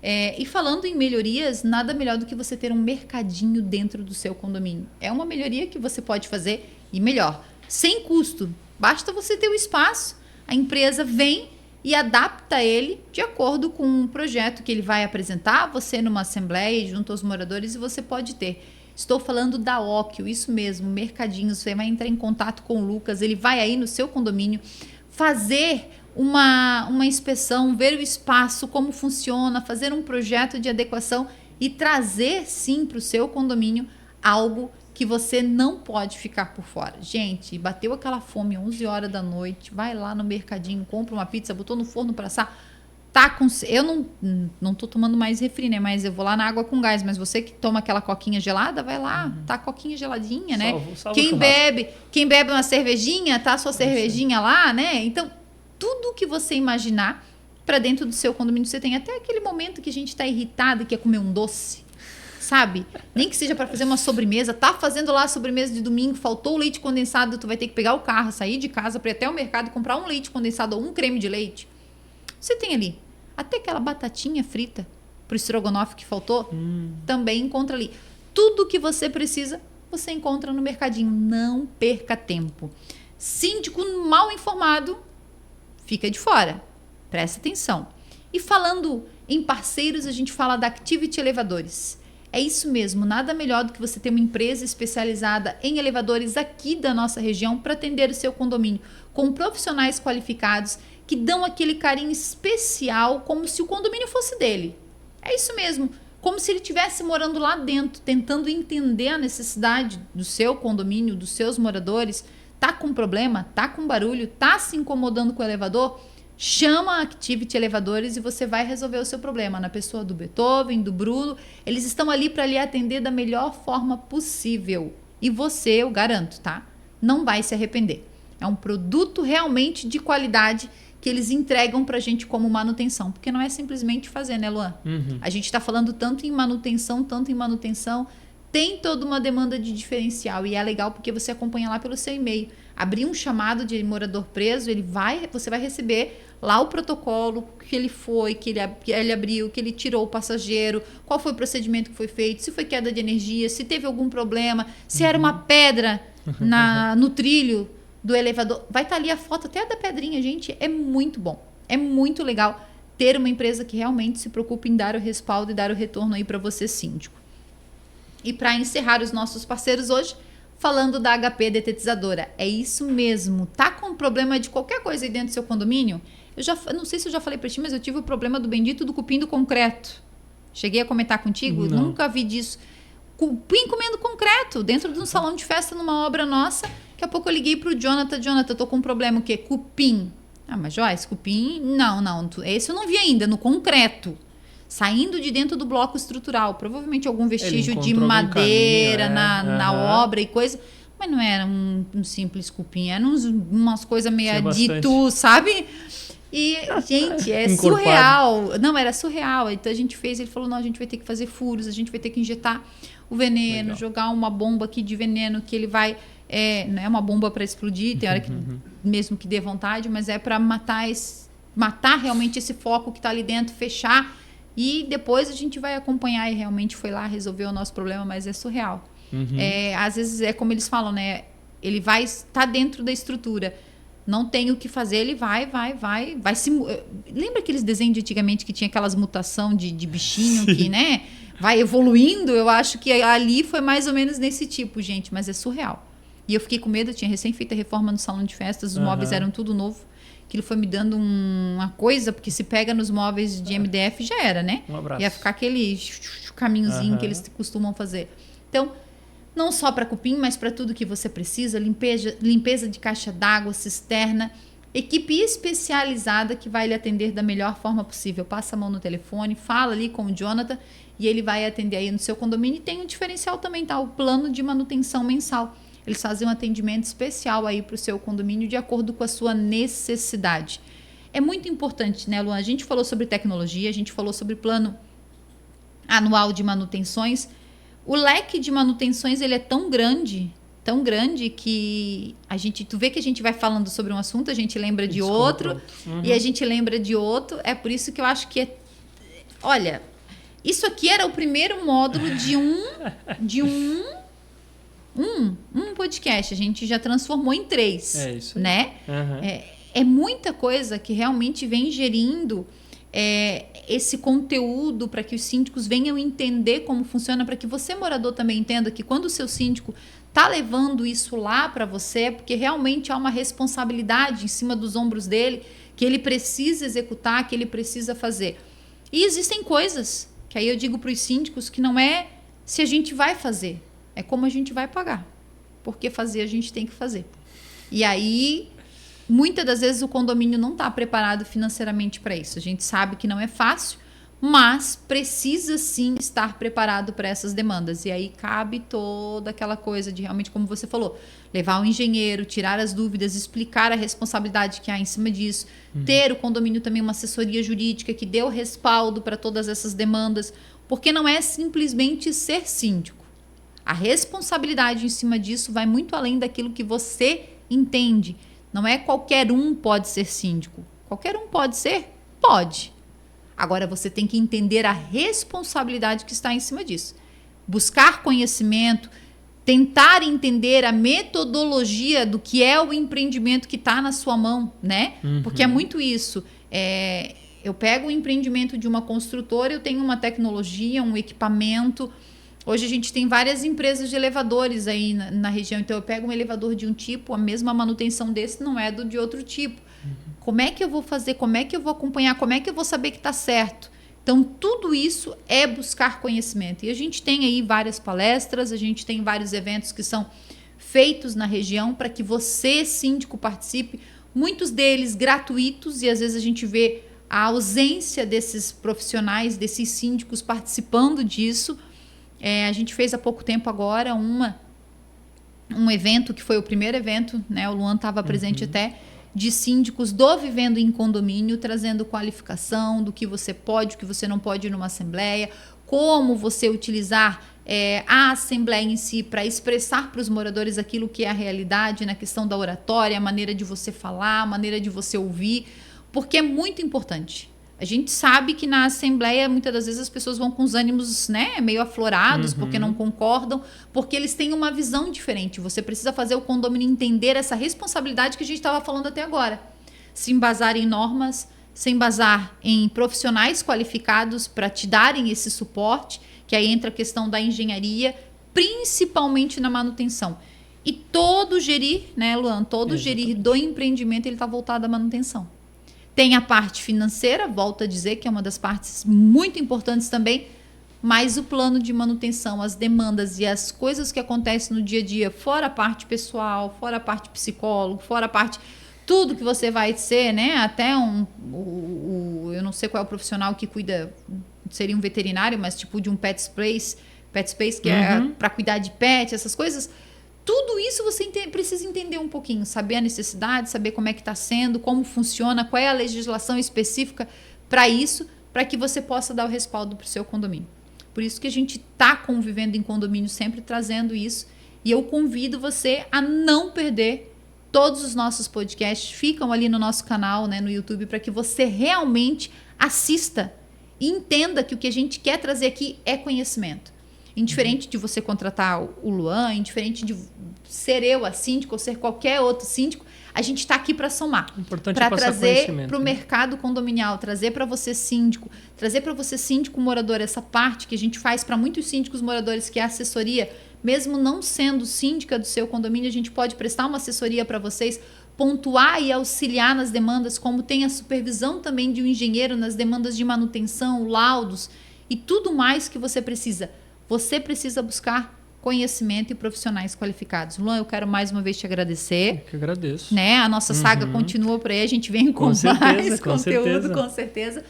E falando em melhorias, nada melhor do que você ter um mercadinho dentro do seu condomínio. É uma melhoria que você pode fazer e melhor, sem custo. Basta você ter o espaço, a empresa vem e adapta ele de acordo com um projeto que ele vai apresentar, você numa assembleia junto aos moradores, e você pode ter. Estou falando da Occhio, isso mesmo, mercadinho. Você vai entrar em contato com o Lucas, ele vai aí no seu condomínio fazer uma inspeção, ver o espaço, como funciona, fazer um projeto de adequação e trazer sim para o seu condomínio algo que você não pode ficar por fora. Gente, bateu aquela fome 11 horas da noite, vai lá no mercadinho, compra uma pizza, botou no forno para assar, tá com... Eu não tô tomando mais refri, né? Mas eu vou lá na água com gás. Mas você que toma aquela coquinha gelada, vai lá, tá a coquinha geladinha, né? Salva Quem bebe uma cervejinha, tá a sua cervejinha lá, né? Então, tudo que você imaginar para dentro do seu condomínio você tem. Até aquele momento que a gente tá irritado e quer comer um doce, sabe? Nem que seja para fazer uma sobremesa, tá fazendo lá a sobremesa de domingo, faltou o leite condensado, tu vai ter que pegar o carro, sair de casa para ir até o mercado e comprar um leite condensado ou um creme de leite. Você tem ali até aquela batatinha frita pro estrogonofe que faltou, também encontra ali. Tudo que você precisa, você encontra no mercadinho. Não perca tempo. Síndico mal informado fica de fora. Presta atenção. E falando em parceiros, a gente fala da Activity Elevadores. É isso mesmo, nada melhor do que você ter uma empresa especializada em elevadores aqui da nossa região para atender o seu condomínio, com profissionais qualificados que dão aquele carinho especial, como se o condomínio fosse dele. É isso mesmo, como se ele estivesse morando lá dentro, tentando entender a necessidade do seu condomínio, dos seus moradores. Tá com problema, tá com barulho, tá se incomodando com o elevador? Chama a Activity Elevadores e você vai resolver o seu problema. Na pessoa do Beethoven, do Bruno, eles estão ali para lhe atender da melhor forma possível. E você, eu garanto, tá? Não vai se arrepender. É um produto realmente de qualidade que eles entregam pra gente como manutenção. Porque não é simplesmente fazer, né, Luan? A gente está falando tanto em manutenção, tem toda uma demanda de diferencial. E é legal porque você acompanha lá pelo seu e-mail. Abrir um chamado de morador preso, você vai receber lá o protocolo, que ele foi, que ele abriu, que ele tirou o passageiro, qual foi o procedimento que foi feito, se foi queda de energia, se teve algum problema, se era uma pedra no trilho do elevador. Vai estar ali a foto até da pedrinha, gente. É muito bom. É muito legal ter uma empresa que realmente se preocupa em dar o respaldo e dar o retorno aí para você, síndico. E para encerrar os nossos parceiros hoje, falando da HP Detetizadora. É isso mesmo. Tá com problema de qualquer coisa aí dentro do seu condomínio? Eu não sei se eu já falei para ti, mas eu tive o problema do bendito do cupim do concreto. Cheguei a comentar contigo? Não. Nunca vi disso. Cupim comendo concreto dentro de um salão de festa numa obra nossa. Daqui a pouco eu liguei pro Jonathan. Jonathan, eu tô com um problema. O quê? Cupim. Ah, mas Joyce, cupim... Não. Esse eu não vi ainda, no concreto. Saindo de dentro do bloco estrutural. Provavelmente algum vestígio de madeira na obra e coisa. Mas não era um simples cupim. Eram umas coisas meio aditu, sabe? E, gente, é surreal. Não, era surreal. Então a gente fez, ele falou, não, a gente vai ter que fazer furos, a gente vai ter que injetar o veneno, jogar uma bomba aqui de veneno que ele vai... não é uma bomba para explodir, tem hora que mesmo que dê vontade, mas é para matar realmente esse foco que está ali dentro, fechar. E depois a gente vai acompanhar e realmente foi lá, resolver o nosso problema, mas é surreal. Às vezes é como eles falam, né? Ele vai estar dentro da estrutura. Não tem o que fazer, ele vai se... Lembra aqueles desenhos de antigamente que tinha aquelas mutação de bichinho que, né? Vai evoluindo? Eu acho que ali foi mais ou menos nesse tipo, gente. Mas é surreal. E eu fiquei com medo, eu tinha recém feito a reforma no salão de festas, os móveis eram tudo novo. Aquilo foi me dando uma coisa, porque se pega nos móveis de MDF já era, né? Um abraço. Ia ficar aquele caminhozinho que eles costumam fazer. Então, não só para cupim, mas para tudo que você precisa, limpeza de caixa d'água, cisterna, Equipe especializada que vai lhe atender da melhor forma possível. Passa a mão no telefone, fala ali com o Jonathan e ele vai atender aí no seu condomínio. E tem um diferencial também, tá? O plano de manutenção mensal. Eles fazem um atendimento especial aí para o seu condomínio de acordo com a sua necessidade. É muito importante, né, Luan? A gente falou sobre tecnologia, a gente falou sobre plano anual de manutenções. O leque de manutenções ele é tão grande que tu vê que a gente vai falando sobre um assunto, a gente lembra de outro, e a gente lembra de outro. É por isso que eu acho que olha, isso aqui era o primeiro módulo de um podcast. A gente já transformou em 3. É isso, né? É muita coisa que realmente vem gerindo esse conteúdo para que os síndicos venham entender como funciona, para que você, morador, também entenda que quando o seu síndico está levando isso lá para você, é porque realmente há uma responsabilidade em cima dos ombros dele, que ele precisa executar, que ele precisa fazer. E existem coisas que aí eu digo para os síndicos que não é se a gente vai fazer, é como a gente vai pagar. Porque fazer a gente tem que fazer. E aí, muitas das vezes o condomínio não está preparado financeiramente para isso. A gente sabe que não é fácil, mas precisa sim estar preparado para essas demandas. E aí cabe toda aquela coisa de realmente, como você falou, levar o engenheiro, tirar as dúvidas, explicar a responsabilidade que há em cima disso, ter o condomínio também uma assessoria jurídica que dê o respaldo para todas essas demandas, porque não é simplesmente ser síndico. A responsabilidade em cima disso vai muito além daquilo que você entende. Não é qualquer um pode ser síndico. Qualquer um pode ser? Pode. Agora você tem que entender a responsabilidade que está em cima disso. Buscar conhecimento, tentar entender a metodologia do que é o empreendimento que está na sua mão, né? Porque é muito isso. Eu pego o empreendimento de uma construtora, eu tenho uma tecnologia, um equipamento. Hoje a gente tem várias empresas de elevadores aí na região. Então eu pego um elevador de um tipo, a mesma manutenção desse não é do de outro tipo. Como é que eu vou fazer? Como é que eu vou acompanhar? Como é que eu vou saber que está certo? Então, tudo isso é buscar conhecimento. E a gente tem aí várias palestras, a gente tem vários eventos que são feitos na região para que você, síndico, participe. Muitos deles gratuitos, e às vezes a gente vê a ausência desses profissionais, desses síndicos participando disso. A gente fez há pouco tempo agora um evento, que foi o primeiro evento, né? O Luan estava presente até, de síndicos do Vivendo em Condomínio, trazendo qualificação do que você pode, o que você não pode numa assembleia, como você utilizar a assembleia em si para expressar para os moradores aquilo que é a realidade na questão da oratória, a maneira de você falar, a maneira de você ouvir, porque é muito importante. A gente sabe que na assembleia, muitas das vezes, as pessoas vão com os ânimos, né, meio aflorados, porque não concordam, porque eles têm uma visão diferente. Você precisa fazer o condomínio entender essa responsabilidade que a gente estava falando até agora. Se embasar em normas, se embasar em profissionais qualificados para te darem esse suporte, que aí entra a questão da engenharia, principalmente na manutenção. E todo gerir, né, Luan, todo gerir do empreendimento, ele está voltado à manutenção. Tem a parte financeira, volto a dizer que é uma das partes muito importantes também, mas o plano de manutenção, as demandas e as coisas que acontecem no dia a dia, fora a parte pessoal, fora a parte psicólogo, fora a parte... Tudo que você vai ser, né? Até eu não sei qual é o profissional que cuida, seria um veterinário, mas tipo de um pet space que é para cuidar de pet, essas coisas... Tudo isso você precisa entender um pouquinho, saber a necessidade, saber como é que está sendo, como funciona, qual é a legislação específica para isso, para que você possa dar o respaldo para o seu condomínio. Por isso que a gente está convivendo em condomínio, sempre trazendo isso. E eu convido você a não perder todos os nossos podcasts, ficam ali no nosso canal, né, no YouTube, para que você realmente assista e entenda que o que a gente quer trazer aqui é conhecimento. Indiferente de você contratar o Luan, indiferente de ser eu a síndico ou ser qualquer outro síndico, a gente está aqui para somar. Para trazer para o mercado condominial, trazer para você síndico, trazer para você síndico morador, essa parte que a gente faz para muitos síndicos moradores, que é a assessoria. Mesmo não sendo síndica do seu condomínio, a gente pode prestar uma assessoria para vocês, pontuar e auxiliar nas demandas, como tem a supervisão também de um engenheiro nas demandas de manutenção, laudos e tudo mais que você precisa. Você precisa buscar conhecimento e profissionais qualificados. Luan, eu quero mais uma vez te agradecer. Eu que agradeço. Né? A nossa saga continua por aí, a gente vem com mais conteúdo, com certeza.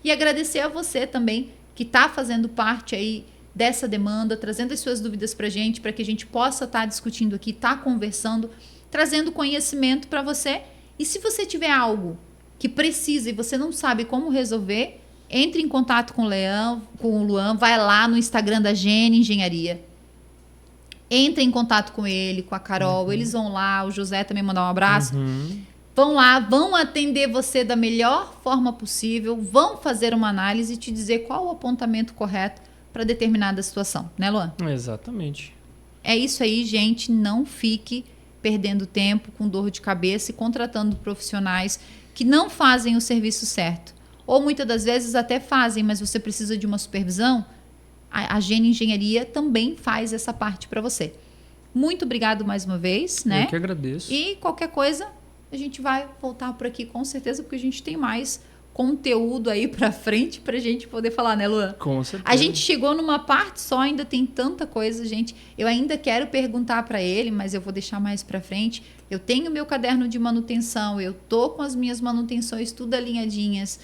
E agradecer a você também, que está fazendo parte aí dessa demanda, trazendo as suas dúvidas para a gente, para que a gente possa estar discutindo aqui, estar conversando, trazendo conhecimento para você. E se você tiver algo que precisa e você não sabe como resolver, entre em contato com o Luan, vai lá no Instagram da Gene Engenharia. Entre em contato com ele, com a Carol, eles vão lá, o José também mandar um abraço. Vão lá, vão atender você da melhor forma possível, vão fazer uma análise e te dizer qual o apontamento correto para determinada situação, né, Luan? Exatamente. É isso aí, gente, não fique perdendo tempo com dor de cabeça e contratando profissionais que não fazem o serviço certo. Ou muitas das vezes até fazem, mas você precisa de uma supervisão. A Gene Engenharia também faz essa parte para você. Muito obrigado mais uma vez, né? Eu que agradeço. E qualquer coisa, a gente vai voltar por aqui com certeza, porque a gente tem mais conteúdo aí para frente para a gente poder falar, né, Luan? Com certeza. A gente chegou numa parte só, ainda tem tanta coisa, gente. Eu ainda quero perguntar para ele, mas eu vou deixar mais para frente. Eu tenho meu caderno de manutenção, eu tô com as minhas manutenções tudo alinhadinhas.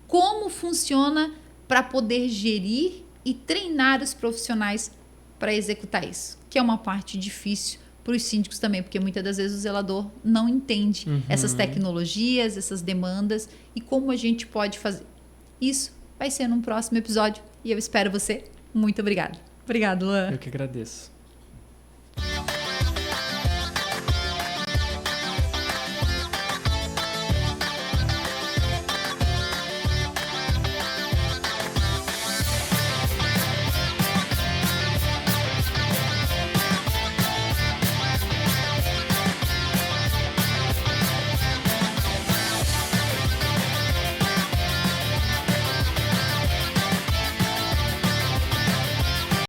Como funciona para poder gerir e treinar os profissionais para executar isso, que é uma parte difícil para os síndicos também, porque muitas das vezes o zelador não entende essas tecnologias, essas demandas e como a gente pode fazer. Isso vai ser num próximo episódio e eu espero você. Muito obrigada. Obrigado, Luan. Eu que agradeço.